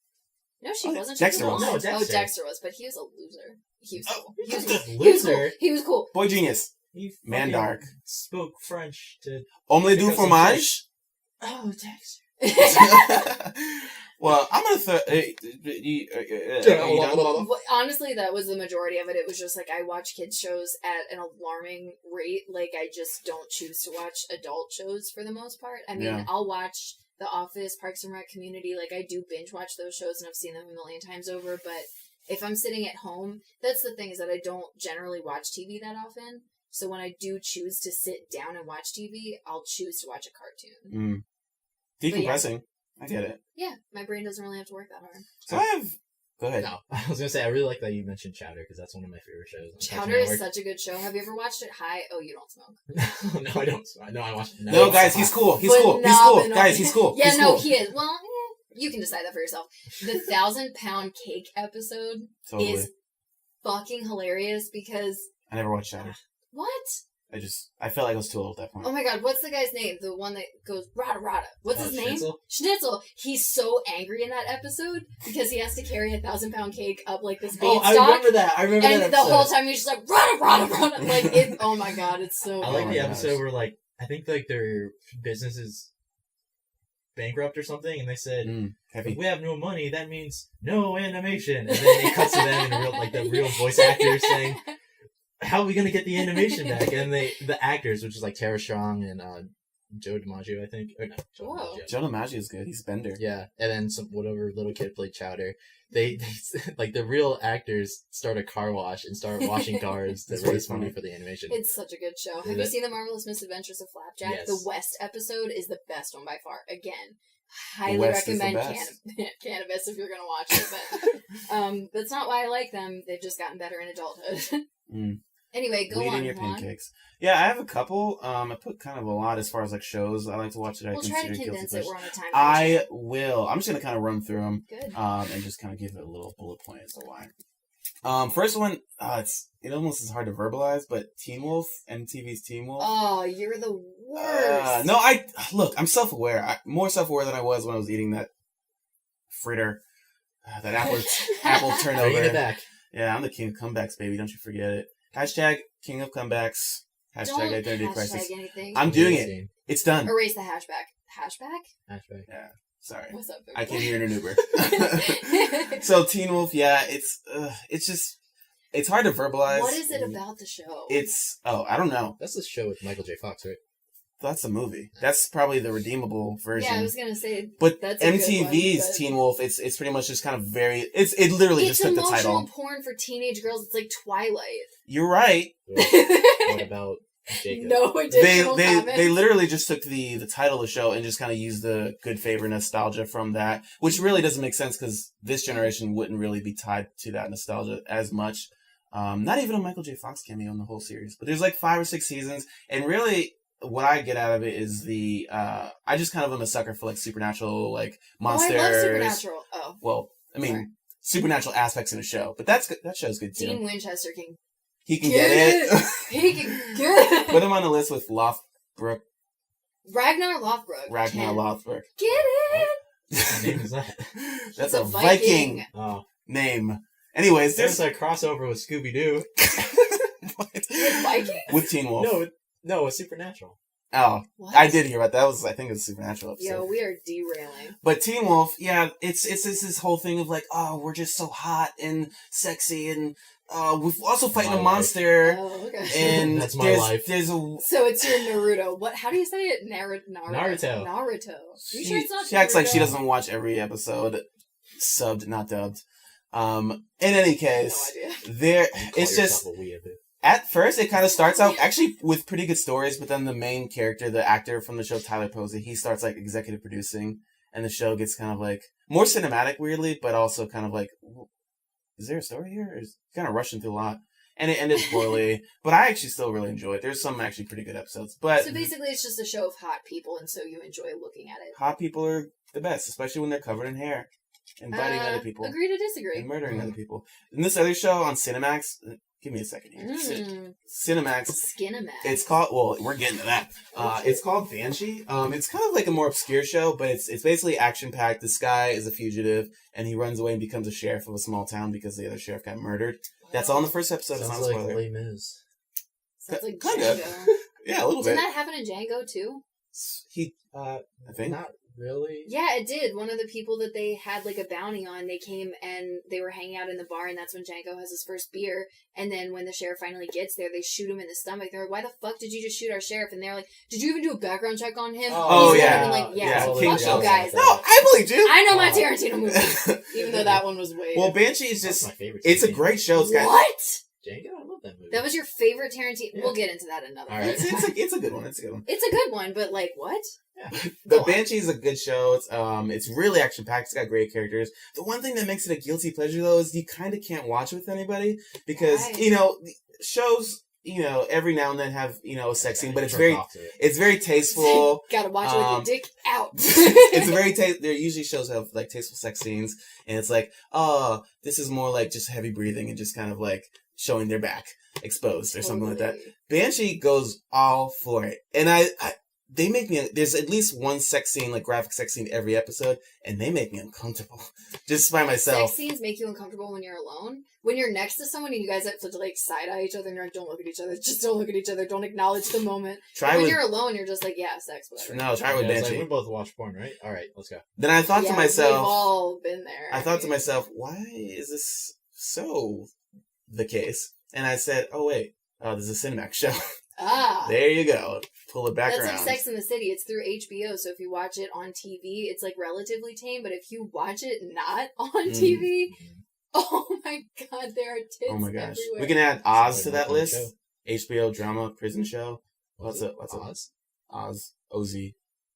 No, she Oh, wasn't. Dexter She was was. a No, blonde. Dexter. Oh, Dexter was, but he was a loser. He was cool. He was a cool. He was cool. loser. He was cool. Boy genius. He Man fucking dark. spoke French to... Omelette du Pick up some fromage? Oh, Dexter. Well, I'm gonna throw. Well, honestly, that was the majority of it. It was just like I watch kids shows at an alarming rate. Like I just don't choose to watch adult shows for the most part. I mean, Yeah. I'll watch The Office, Parks and Rec, Community. Like I do binge watch those shows, and I've seen them a million times over. But if I'm sitting at home, that's the thing, is that I don't generally watch TV that often. So when I do choose to sit down and watch TV, I'll choose to watch a cartoon. Decompressing. I get it. Yeah, my brain doesn't really have to work that hard. So I have. Go ahead. No, I was gonna say I really like that you mentioned Chowder because that's one of my favorite shows. on Chowder Cartoon is such a good show. Have you ever watched it high? Oh, you don't smoke. Network. No, I don't. No, I watched. No, guys, he's cool. He's cool. He's cool. Phenomenal. Guys, he's cool. Yeah, He's no, cool. he is. Well, you can decide that for yourself. The 1,000-pound cake episode Totally. is fucking hilarious because I never watched Shatter. what? I felt like I was too old at that point. Oh my god, what's the guy's name? The one that goes rada rada. What's his name? Schnitzel? Schnitzel. He's so angry in that episode because he has to carry a 1,000-pound cake up like this Oh, beanstalk. I remember that. I remember And that the episode. whole time he's just like rada rada rada. Like it. Oh my god, it's so. I Oh like my the gosh. episode where like I think like their business is bankrupt or something, and they said, Heavy. if we have no money, that means no animation. And then it cuts to them in real, like the real voice actors saying, how are we going to get the animation back? And the actors, which is like Tara Strong and Joe DiMaggio, I think. Or no, Joe Whoa. DiMaggio. Jonah Maggi is good. He's Bender. Yeah, and then some whatever little kid played Chowder. They like the real actors start a car wash and start washing cars to That's raise pretty money funny. for the animation. It's such a good show. Have you That- seen The Marvelous Misadventures of Flapjack? Yes. The West episode is the best one by far. Again, highly West is the recommend best. Cannabis if you're going to watch it. But that's not why I like them. They've just gotten better in adulthood. Mm. Anyway, go Weed on, in your Juan. pancakes. Yeah, I have a couple. I put kind of a lot as far as like shows I like to watch that I We'll try to consider guilty condense it. pleasures. We're on a time I crunch. will. I'm just gonna kind of run through them. Good. And just kind of give it a little bullet point as to why. First one, it almost is hard to verbalize, but Teen Wolf, MTV's Teen Wolf. Oh, you're the worst. No, I'm self-aware. More self-aware than I was when I was eating that fritter, that apple Bringing it turnover. back. Yeah, I'm the king of comebacks, baby. Don't you forget it. Hashtag king of comebacks. Hashtag Don't identity hashtag crisis. anything. I'm doing it. It's done. Erase the hashback. Hashback? Hatchback. Yeah, sorry. What's up, I Victor? came here in an Uber. So Teen Wolf, yeah, it's just, it's hard to verbalize. What is it about the show? I don't know. That's the show with Michael J. Fox, right? That's a movie. That's probably the redeemable version. Yeah, I was gonna say. But that's a good MTV's one, but- Teen Wolf, it's pretty much just kind of it literally It's just took the emotional title. porn for teenage girls. It's like Twilight. You're right. What about Jacob. No additional they comments. literally just took the title of the show and just kind of used the good favor nostalgia from that, which really doesn't make sense because this generation wouldn't really be tied to that nostalgia as much. Not even a Michael J. Fox cameo in the whole series, but there's like 5 or 6 seasons, and really what I get out of it is the I just kind of am a sucker for like supernatural like monsters. Oh, I love Supernatural. Oh, well, I mean. Sorry. Supernatural aspects in a show, but that show's good too. Dean Winchester can he can get it. He can get it. Put him on the list with Lothbrok. Ragnar Lothbrok. Lothbrok. Get it. What name is that? That's a Viking name. Anyways, there's a crossover with Scooby Doo. Viking? With Teen Wolf. No, it's Supernatural. Oh, what? I did hear about that. I think it was a Supernatural episode. Yo, we are derailing. But Teen Wolf, yeah, it's this whole thing of like, oh, we're just so hot and sexy, and we're also fighting a monster. Oh, okay. And that's my life. So it's your Naruto. What? How do you say it? Naruto. Naruto. You sure it's not she acts like she doesn't watch every episode, subbed, not dubbed. In any case, it's just. At first, it kind of starts out actually with pretty good stories, but then the main character, the actor from the show, Tyler Posey, he starts like executive producing, and the show gets kind of like more cinematic, weirdly, but also kind of like, is there a story here? Or is kind of rushing through a lot, and it ended poorly. But I actually still really enjoy it. There's some actually pretty good episodes. But so basically, it's just a show of hot people, and so you enjoy looking at it. Hot people are the best, especially when they're covered in hair and biting other people. Agree to disagree. And murdering other people. And this other show on Cinemax. Give me a second here. Cinemax. Skinemax. It's called. Well, we're getting to that. It's called Banshee. It's kind of like a more obscure show, but it's basically action packed. This guy is a fugitive, and he runs away and becomes a sheriff of a small town because the other sheriff got murdered. That's all in the first episode. Sounds it's not a spoiler. like Les Mis. Sounds like kind Django. of. Yeah, a little bit. Didn't that happen in Django too? I think not really. Yeah, it did. One of the people that they had like a bounty on, they came and they were hanging out in the bar, and that's when Django has his first beer. And then when the sheriff finally gets there, they shoot him in the stomach. They're like, "Why the fuck did you just shoot our sheriff?" And they're like, "Did you even do a background check on him?" Oh yeah, like, yeah. So fuck you guys. No, I believe you. I know my Tarantino movies, even though that one was way. Well, Banshee is just. My favorite. It's a great show. It's got, what? Django, I love that movie. That was your favorite Tarantino. Yeah. We'll get into that another. All right. It's a good one. It's a good one. It's a good one, but like what? Yeah. The Banshee is a good show. It's really action packed. It's got great characters. The one thing that makes it a guilty pleasure though is you kind of can't watch with anybody because shows every now and then have a sex scene, but it's very tasteful. Gotta watch it with your dick out. It's very there usually shows have like tasteful sex scenes, and it's like, oh, this is more like just heavy breathing and just kind of like showing their back exposed or something like that. Banshee goes all for it, and they make me. There's at least one sex scene, like graphic sex scene, every episode, and they make me uncomfortable just by myself. Sex scenes make you uncomfortable when you're alone. When you're next to someone and you guys have to like side eye each other and you're like, don't look at each other. Just don't look at each other. Don't acknowledge the moment. When you're alone, you're just like, yeah, sex, whatever. No, try with Banshee. Like, we both watch porn, right? All right, let's go. Then I thought to myself, we've all been there. I thought to myself, why is this so the case? And I said, oh wait, this is a Cinemax show. Ah. There you go. Pull it back around. That's like Sex and the City. It's through HBO, so if you watch it on TV, it's like relatively tame, but if you watch it not on TV, oh my god, there are tits oh my gosh. everywhere. We can add Oz to that list. HBO drama prison show. What's it? Oz? Oz. OZ.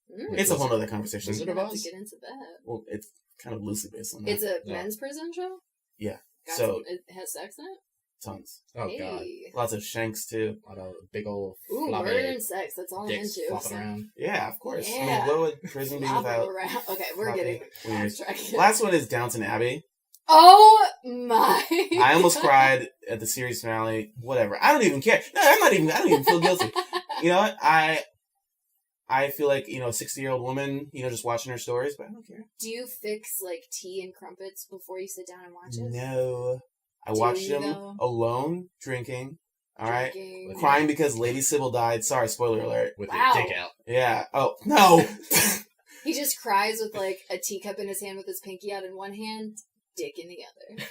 It's a whole other conversation. We're gonna have to get into that. Well, it's kind of loosely based on that. It's a men's prison show? Yeah. It has sex in it? Tons. Oh god. Lots of shanks too. A lot of big old murder and sex. That's all I'm into. So. Around. Yeah, of course. Yeah. I mean, what would prison be without? Okay, we're getting weird. Last one is Downton Abbey. Oh my! I almost cried at the series finale. Whatever. I don't even care. No, I don't even feel guilty. You know what? I feel like, a 60-year-old woman, just watching her stories, but I don't care. Do you fix like tea and crumpets before you sit down and watch it? No. I watched them alone, drinking. All right, crying because Lady Sybil died. Sorry, spoiler alert. With your dick out. Yeah. Oh no. He just cries with like a teacup in his hand with his pinky out in one hand, dick in the other.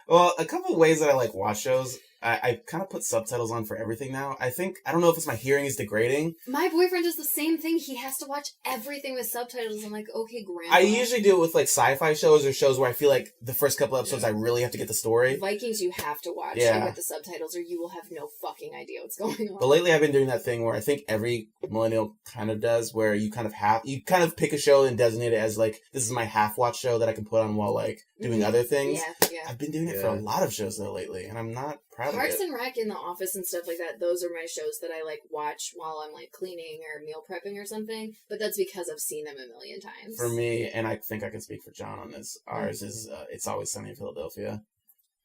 Well, a couple of ways that I like watch shows. I kind of put subtitles on for everything now. I don't know if it's my hearing is degrading. My boyfriend does the same thing. He has to watch everything with subtitles. I'm like, okay, grandma. I usually do it with like sci-fi shows or shows where I feel like the first couple episodes I really have to get the story. Vikings you have to watch it with the subtitles or you will have no fucking idea what's going on. But lately I've been doing that thing where I think every millennial kind of does, where you kind of pick a show and designate it as like, this is my half-watch show that I can put on while like doing other things. Yeah. I've been doing it for a lot of shows though lately, and I'm not proud of it. Parks and Rec in The Office and stuff like that, those are my shows that I like watch while I'm like cleaning or meal prepping or something, but that's because I've seen them a million times. For me, and I think I can speak for John on this, ours is It's Always Sunny in Philadelphia.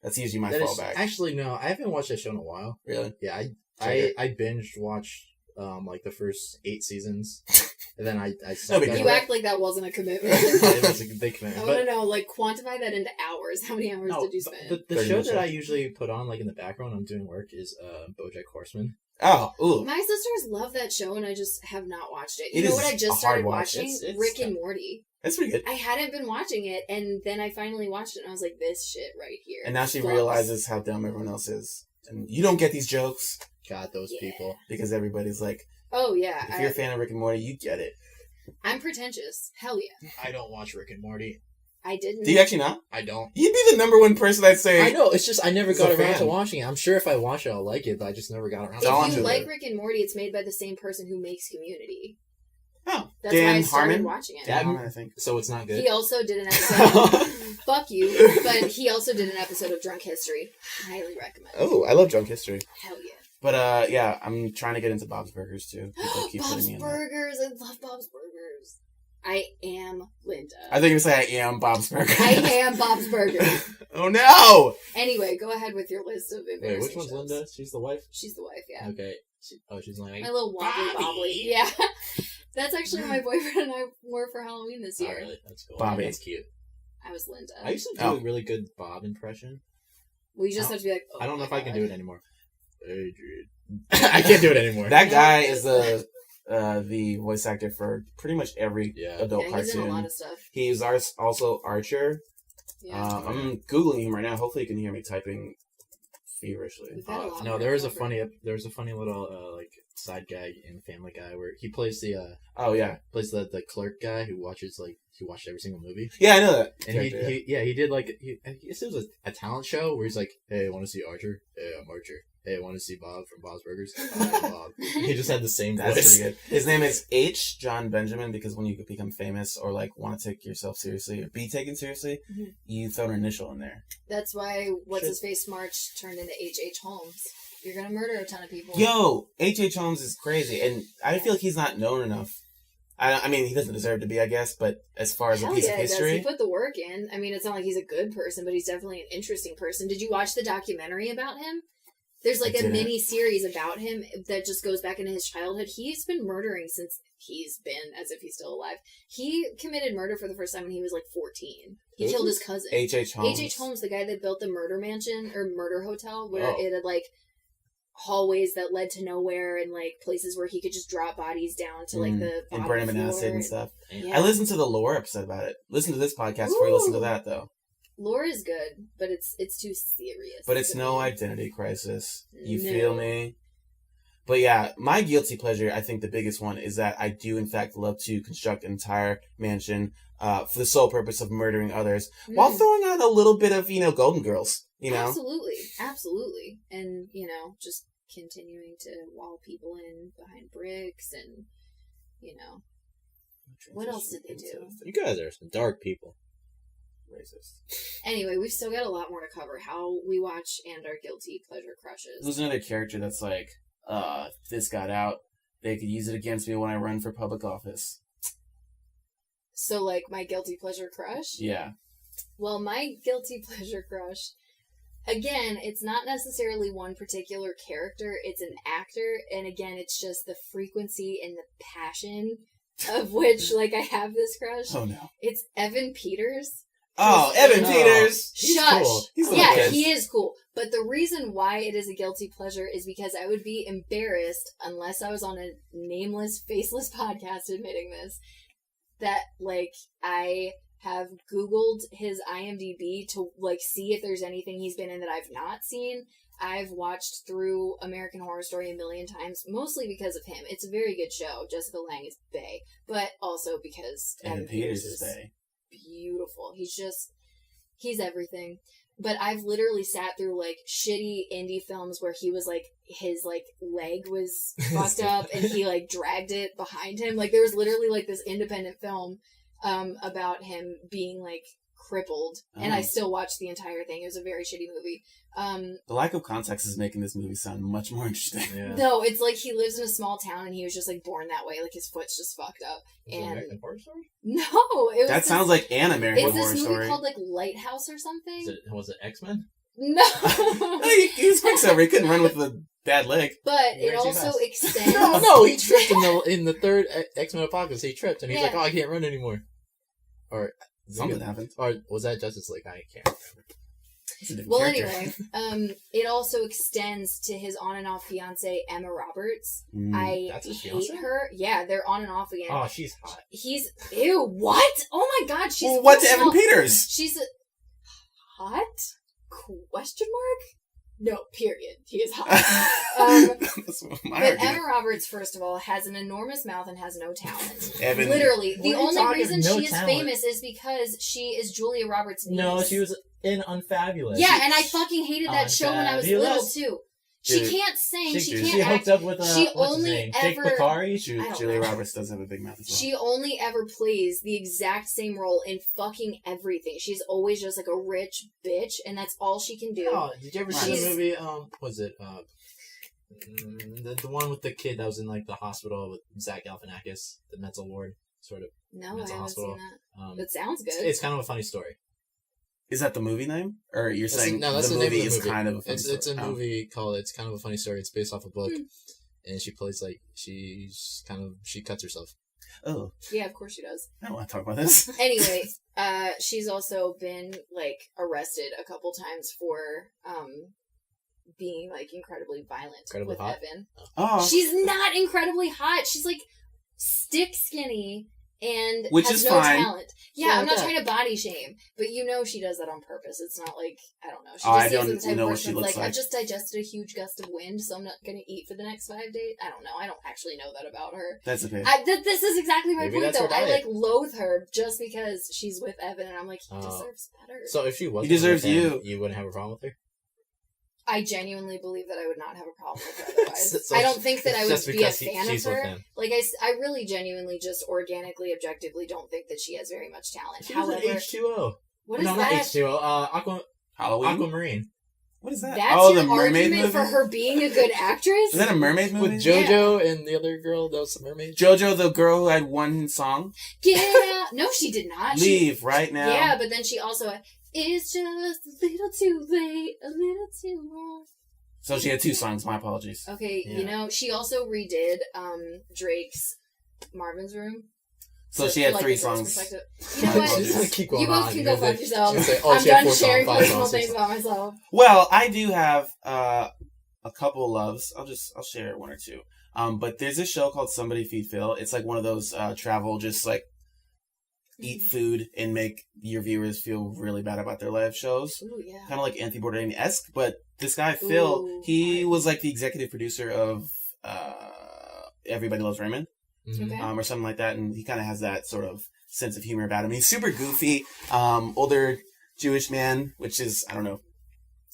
That's usually my fallback. Actually, no, I haven't watched that show in a while. Really? Yeah, I binged watched like the first 8 seasons, and then I you act like that wasn't a commitment. It was a big commitment. I want to know, like, quantify that into hours. How many hours did you spend? The show that I usually put on, like, in the background when I'm doing work is BoJack Horseman. Oh, ooh. My sisters love that show, and I just have not watched it. You know what I just started watching? It's Rick and Morty. That's pretty good. I hadn't been watching it, and then I finally watched it, and I was like, this shit right here. And now she realizes how dumb everyone else is. And you don't get these jokes. God, those people. Because everybody's like, oh, yeah. If you're a fan of Rick and Morty, you get it. I'm pretentious. Hell yeah. I don't watch Rick and Morty. I didn't. Do you actually not? I don't. You'd be the number one person I'd say. I know, it's just I never got around to watching it. I'm sure if I watch it, I'll like it, but I just never got around to watching it. If you like Rick and Morty, it's made by the same person who makes Community. Oh, that's why I started watching it. Dan Harmon, I think. So it's not good. He also did an episode. Fuck you, but he also did an episode of Drunk History. Highly recommend. Oh, I love Drunk History. Hell yeah. But yeah, I'm trying to get into Bob's Burgers too. People keep Bob's putting me in Burgers. I love Bob's Burgers. I am Linda. I think you say I am Bob's Burgers. I am Bob's Burgers. Oh no! Anyway, go ahead with your list of embarrassing Wait, which one's shows. Linda? She's the wife? She's the wife, yeah. Okay. She's like... My little wobbly. Yeah. That's actually what my boyfriend and I wore for Halloween this year. Oh, really? That's cool. Bobby. That's cute. I was Linda. I used to do a really good Bob impression. Well, you just have to be like, I don't know if I can do it anymore. Adrian. I can't do it anymore. That guy is the voice actor for pretty much every adult cartoon. He's in a lot of stuff. He's also Archer. Yeah. I'm Googling him right now. Hopefully you can hear me typing feverishly. No, there was a funny little like side gag in Family Guy where he plays the plays the clerk guy who watched every single movie. Yeah, I know that. And he did like I guess it was a talent show where he's like, hey, want to see Archer? Hey, I'm Archer. Hey, want to see Bob from Bob's Burgers? I'm Bob. He just had the same voice. That's pretty good. His name is H. John Benjamin because when you become famous or like want to take yourself seriously or be taken seriously, you throw an initial in there. That's why What's-His-Face March turned into H.H. Holmes. You're going to murder a ton of people. Yo, H.H. Holmes is crazy, and I feel like he's not known enough. I mean, he doesn't deserve to be, I guess, but as far as a piece of history... He put the work in. I mean, it's not like he's a good person, but he's definitely an interesting person. Did you watch the documentary about him? There's like a mini series about him that just goes back into his childhood. He's been murdering since he's been, as if he's still alive. He committed murder for the first time when he was like 14. He killed his cousin. H.H. Holmes. H.H. Holmes, the guy that built the murder mansion or murder hotel where it had like hallways that led to nowhere and like places where he could just drop bodies down to like the bottom and burn them in floor acid and stuff. Yeah. I listened to the lore episode about it. Listen to this podcast before you listen to that, though. Lore is good, but it's too serious. But it's no identity crisis. You feel me? But yeah, my guilty pleasure, I think the biggest one is that I do in fact love to construct an entire mansion for the sole purpose of murdering others while throwing on a little bit of, Golden Girls, Absolutely. And, just continuing to wall people in behind bricks and, what else did they do? You guys are some dark people. Racist. Anyway, we've still got a lot more to cover. How we watch and our guilty pleasure crushes. There's another character that's like, if this got out, they could use it against me when I run for public office. So, like, my guilty pleasure crush? Yeah. Well, my guilty pleasure crush, again, it's not necessarily one particular character, it's an actor, and again, it's just the frequency and the passion of which, like, I have this crush. Oh, no. It's Evan Peters. Oh, Evan Peters! Shush! Cool. He is cool. But the reason why it is a guilty pleasure is because I would be embarrassed, unless I was on a nameless, faceless podcast admitting this, that, like, I have Googled his IMDb to, like, see if there's anything he's been in that I've not seen. I've watched through American Horror Story a million times, mostly because of him. It's a very good show. Jessica Lange is bae, but also because Evan Peters is bae. Beautiful. He's everything. But I've literally sat through, like, shitty indie films where he was, like, his, like, leg was fucked up and he, like, dragged it behind him. Like, there was literally, like, this independent film about him being, like, crippled. And I still watched the entire thing. It was a very shitty movie. The lack of context is making this movie sound much more interesting. Yeah. No, it's like he lives in a small town and he was just, like, born that way. Like, his foot's just fucked up. Was it American Horror Story? No, it was that sounds like an American Horror Story. Is this movie called, like, Lighthouse or something? Was it X-Men? No. He's Quicksilver. He couldn't run with a bad leg. But it also extends... No, he tripped in the third X-Men Apocalypse. He tripped and he's like, oh, I can't run anymore. Or... Something happened. Or was that Justice League? I can't remember. Well, anyway, it also extends to his on and off fiance Emma Roberts. That's his hate fiance? her. Yeah, they're on and off again. Oh, she's hot. Ew, what? Oh my god, she's... Well, what's Evan Peters? She's hot? Question mark? No, period. He is hot. But Emma Roberts, first of all, has an enormous mouth and has no talent. Literally. The only reason she is famous is because she is Julia Roberts' niece. No, she was in Unfabulous. Yeah, and I fucking hated that show when I was little, too. She can't sing, she can't act. Hooked up with, she only Jake Bakari? Julia Roberts does have a big mouth as well. She only ever plays the exact same role in fucking everything. She's always just like a rich bitch, and that's all she can do. Oh, did you ever see the movie, was it, the one with the kid that was in, like, the hospital with Zach Galifianakis, the mental ward, sort of. No, I haven't seen that. That sounds good. It's kind of a funny story. Is that the movie name? Or you're saying that's the movie is kind of a funny story? It's a movie called It's Kind of a Funny Story. It's based off a book. And she plays, like, she cuts herself. Oh. Yeah, of course she does. I don't want to talk about this. Anyway, she's also been, like, arrested a couple times for being, like, incredibly violent with hot? Evan. Oh. She's not incredibly hot. She's, like, stick skinny and which has is no fine. talent. Yeah, I'm not trying to body shame, but you know she does that on purpose. It's not like, I don't know. She just seems the type of person that's like, I've just digested a huge gust of wind, so I'm not going to eat for the next 5 days. I don't know. I don't actually know that about her. That's okay. This is exactly my point, though. I, like, loathe her just because she's with Evan, and I'm like, he deserves better. So if she wasn't he deserves with him, you. You wouldn't have a problem with her? I genuinely believe that I would not have a problem with her otherwise. I don't think that I would be a fan of her. Like, I really genuinely just organically, objectively don't think that she has very much talent. However, H2O. What is that? Not H2O. Aquamarine. What is that? That's the mermaid argument movie? for her being a good actress? Is that a mermaid movie? With JoJo and the other girl that was the mermaid? JoJo, the girl who had one song? Get out. No, she did not. Leave right now. Yeah, but then she also had, it's just a little too late, a little too long. So she had 2 songs. My apologies. Okay, you know, she also redid Drake's Marvin's Room. So she had 3 songs. You know what? You both can go fuck yourselves. I'm done sharing personal things about myself. Well, I do have a couple loves. I'll share 1 or 2. But there's this show called Somebody Feed Phil. It's like one of those travel, just like eat food and make your viewers feel really bad about their life shows. Ooh, yeah. Kind of like Anthony Bourdain-esque, but this guy, Phil, he was like the executive producer of Everybody Loves Raymond. Okay. Or something like that, and he kind of has that sort of sense of humor about him. He's super goofy, older Jewish man, which is, I don't know.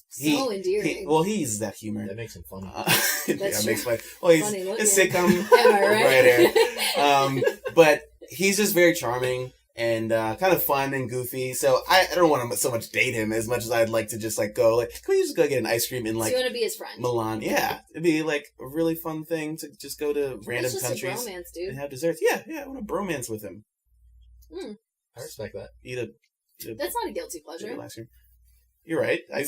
So endearing. He's that humor. That makes him funny. That's makes fun. Well, he's a sitcom. Am I right? But he's just very charming and kind of fun and goofy. So I don't want to so much date him as much as I'd like to just like go like, can we just go get an ice cream in like? So you want to be his friend? Milan, yeah, it'd be like a really fun thing to just go to random countries a bromance, dude. and have desserts. Yeah, I want a bromance with him. I respect that. That's not a guilty pleasure. You're right. Well,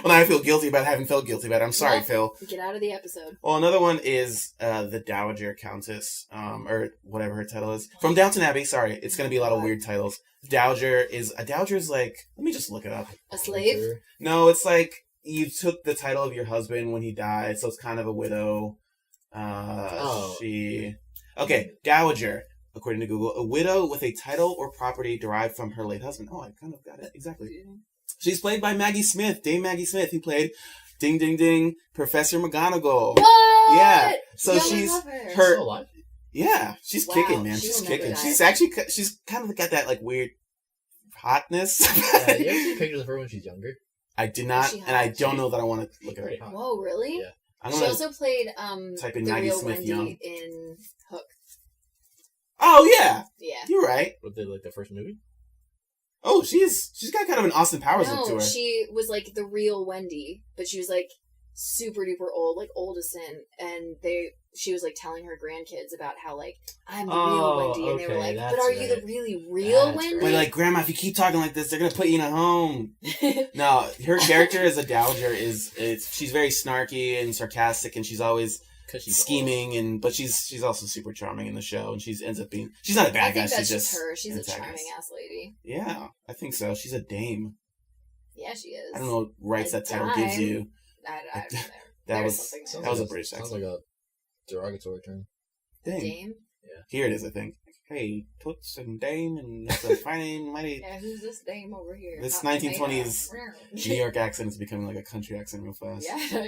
now I feel guilty about having felt guilty about it. I'm sorry, Phil. Get out of the episode. Well, another one is the Dowager Countess, or whatever her title is. From Downton Abbey, sorry. It's going to be a lot of weird titles. Dowager is like, let me just look it up. A slave? No, it's like you took the title of your husband when he died, so it's kind of a widow. Okay, Dowager, according to Google, a widow with a title or property derived from her late husband. Oh, I kind of got it. Exactly. She's played by Maggie Smith, Dame Maggie Smith, who played Ding, ding, ding. Professor McGonagall. What? Yeah. So Yo, I she's love her. Still alive? Yeah, she's Wow, kicking, man. she She's will never kicking. die. She's kind of got that like weird hotness. Yeah, you ever see pictures of her when she's younger? I did not, She and I hot? don't know that I want to look at her. Pretty hot. Whoa, really? Yeah. I'm She gonna also played type in the Maggie real Smith Wendy Young. in Hook. Oh yeah, Yeah. you're right. With the first movie? Oh, she's got kind of an Austin Powers look to No, her. she was like the real Wendy, but she was like super duper old, like old as sin, and she was like telling her grandkids about how like I'm the real Wendy, and they were okay, like, that's "But are you the right. really real That's Wendy?" right. But like, Grandma, if you keep talking like this, they're gonna put you in a home. No, her character as a dowager she's very snarky and sarcastic, and she's always scheming, but she's also super charming in the show, and she's not a I bad guy. think that's She's just her. She's a antagonist. charming ass lady. Yeah, I think so. She's a dame. Yeah, she is. I don't know what rights A that title gives dime. you. That That was was something that was a there. British Sounds accent. like a derogatory term. Dame. Dame. Here it is, I think. Hey, toots and dame, and that's a fine, mighty. Yeah, who's this dame over here? This Not 1920s tomato. New York accent is becoming like a country accent real fast. Yeah.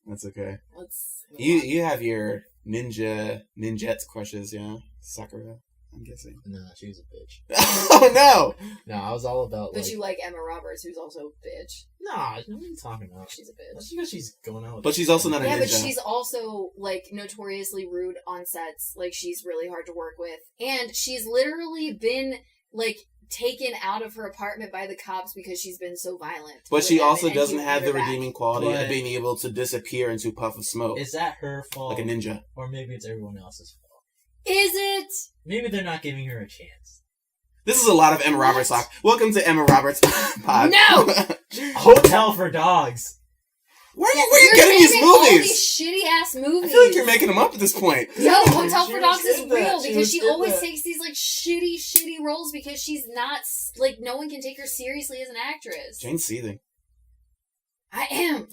That's okay. Let's. You have your ninjette crushes, yeah? Sakura, I'm guessing. Nah, she was a bitch. Oh no! No, I was all about But you like Emma Roberts, who's also a bitch. Nah, what are you talking about? She's a bitch. That's because she's going out with But she's also not a Yeah, ninja. but she's also like notoriously rude on sets. Like she's really hard to work with, and she's literally been like taken out of her apartment by the cops because she's been so violent. But with she them, also and doesn't he have beat the her back. redeeming quality But- of being able to disappear into a puff of smoke. Is that her fault? Like a ninja. Or maybe it's everyone else's fault. Is it? Maybe they're not giving her a chance. This is a lot of Emma Roberts talk. Welcome to Emma Roberts pod. No! Hotel for Dogs. Where are Yeah, you you're getting these naming all movies? these shitty ass movies. I feel like you're making them up at this point. Yo, Hotel She for was Dogs is in that. real She because was she in always that. takes these like shitty roles because she's not like no one can take her seriously as an actress. Jane's seething. I am.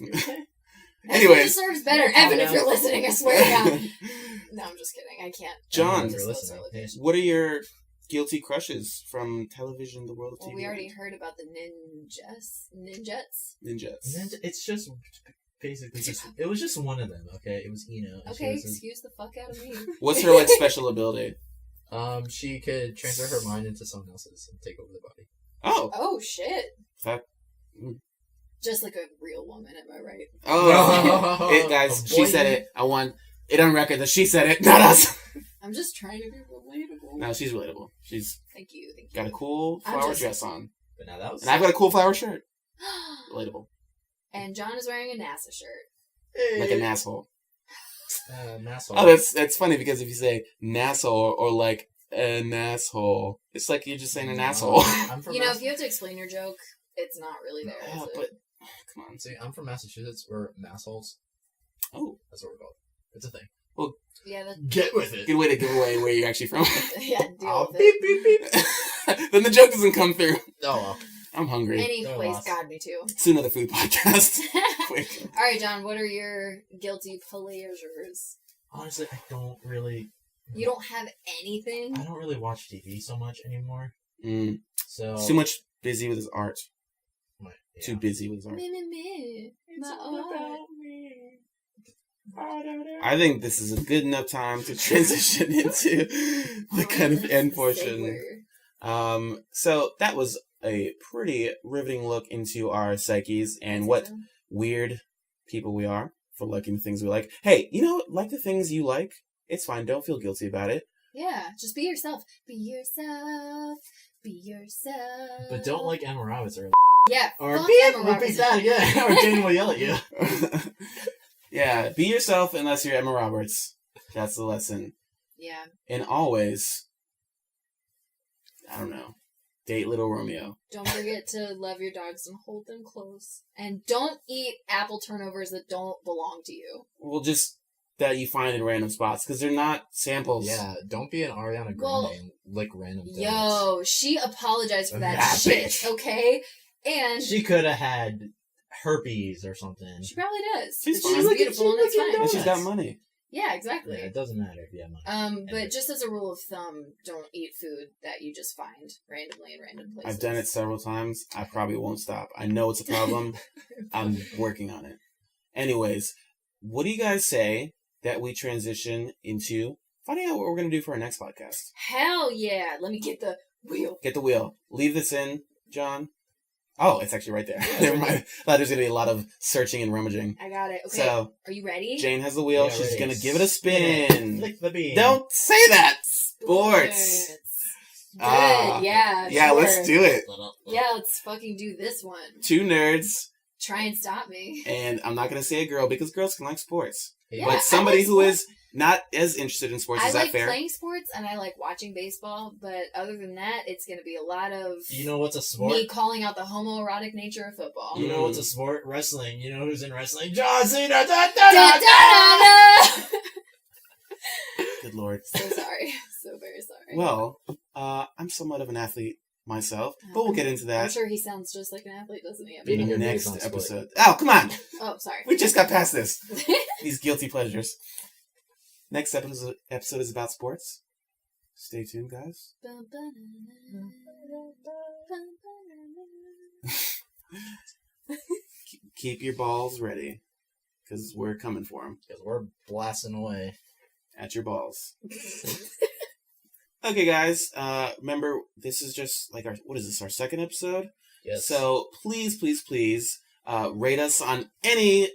Anyways. She deserves better. Calm Evan, if down. you're listening, I swear to God. No, I'm just kidding. I can't. John. If you're listening. What are your guilty crushes from television, the world of TV? Well, we already heard about the ninjets. Ninjas. It's just basically it was just one of them, okay? It was Eno. and she Okay, was excuse the fuck out of me. What's her like special ability? she could transfer her mind into someone else's and take over the body. Oh. Oh shit! That, Just like a real woman, am I right? oh. Guys, she said it. I want it on record that she said it, not us. I'm just trying to be relatable. No, she's relatable. She's Thank you. got a cool I'm flower just- dress on. But now that was And I've got a cool flower shirt. Relatable. And John is wearing a NASA shirt. Like an asshole. asshole. Oh, that's funny because if you say nasshole or like an asshole, it's like you're just saying an asshole. I'm from You know, if you have to explain your joke, it's not really there. Oh, is it? but come on. See, I'm from Massachusetts. We're massholes. Oh, That's what we're called. It's a thing. Yeah, that's Get with it. good way to give away where you're actually from. yeah. Deal Oh, with beep it. beep beep. Then the joke doesn't come through. Oh well. I'm hungry. Anyways, lost. God, me too. It's another food podcast. Quick. All right, John. What are your guilty pleasures? Honestly, I don't really. You don't have anything. I don't really watch TV so much anymore. Mm. So Too much busy with his art. My- yeah. Too busy with his art. Me. It's My all art. about me. I think this is a good enough time to transition into the kind of end portion. So that was a pretty riveting look into our psyches and what weird people we are for liking the things we like. Hey, like the things you like. It's fine. Don't feel guilty about it. Yeah, just be yourself. Be yourself. Be yourself. But don't like Emma Roberts or Yeah. or fuck beep, Emma repeat Roberts. that again, or Jane will yell at you. Yeah, be yourself unless you're Emma Roberts. That's the lesson. Yeah. And always, I don't know, date Lil Romeo. Don't forget to love your dogs and hold them close. And don't eat apple turnovers that don't belong to you. Well, just that you find in random spots because they're not samples. Yeah, don't be an Ariana Grande Well, and lick random donuts. Yo, she apologized for that That shit, bitch. okay? And She could have had herpes or something. she probably does. She's But fine. she's beautiful and it's She's fine. And she's got donuts. money. Yeah, exactly. Yeah, it doesn't matter if you have money. But just as a rule of thumb, don't eat food that you just find randomly in random places. I've done it several times. I probably won't stop. I know it's a problem. I'm working on it. Anyways, what do you guys say that we transition into finding out what we're going to do for our next podcast? Hell yeah. Let me get the wheel. Get the wheel. Leave this in, John. Oh, it's actually right there. Never mind. I thought there's going to be a lot of searching and rummaging. I got it. Okay. So, are you ready? Jane has the wheel. Yeah, She's ready. going to give it a spin. Flick the bean. Don't say that. Sports. Good. Ah. Yeah. Yeah, sure. let's do it. Yeah, let's fucking do this one. Two nerds. Try and stop me. And I'm not going to say a girl because girls can like sports. Yeah, but I somebody like who sports. is not as interested in sports, I is that like fair? playing sports and I like watching baseball, but other than that, it's going to be a lot of You know what's a sport? me calling out the homoerotic nature of football. You know what's a sport? Wrestling. You know who's in wrestling? John Cena. Da, da, da, da. Good Lord. So sorry. So very sorry. Well, I'm somewhat of an athlete myself, but we'll get into I'm that sure he sounds just like an athlete, doesn't he? Beating your next knees on split. episode. Oh, come on! Oh, sorry. We just got past this. These guilty pleasures. Next episode is about sports. Stay tuned, guys. Keep your balls ready, because we're coming for them. Because we're blasting away. At your balls. Okay, guys. Remember, this is just like our second episode? Yes. So please, please, please, rate us on any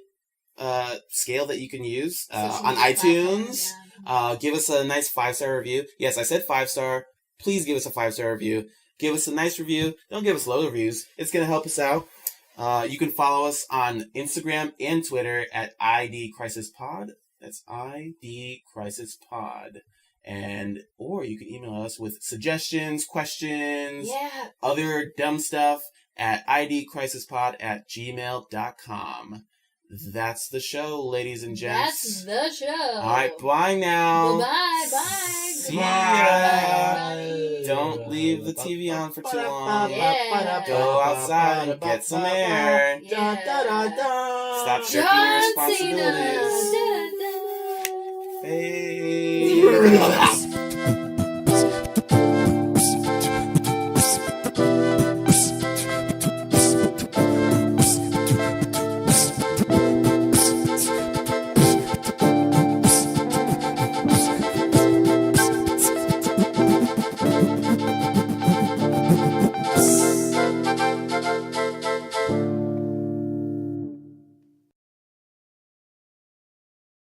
scale that you can use Social on media iTunes. platform, Give us a nice 5-star review. Yes, I said 5-star. Please give us a 5-star review. Give us a nice review. Don't give us low reviews. It's going to help us out. You can follow us on Instagram and Twitter at idcrisispod. That's idcrisispod. Or you can email us with suggestions, questions, Yeah. other dumb stuff at idcrisispod@gmail.com. That's the show, ladies and gents. That's the show. All right, bye now. Bye. Bye. See Goodbye. ya. Don't leave the TV on for too long. Yeah. Go outside and get some air. Yeah. Stop shirking your John responsibilities. Cena. Fade.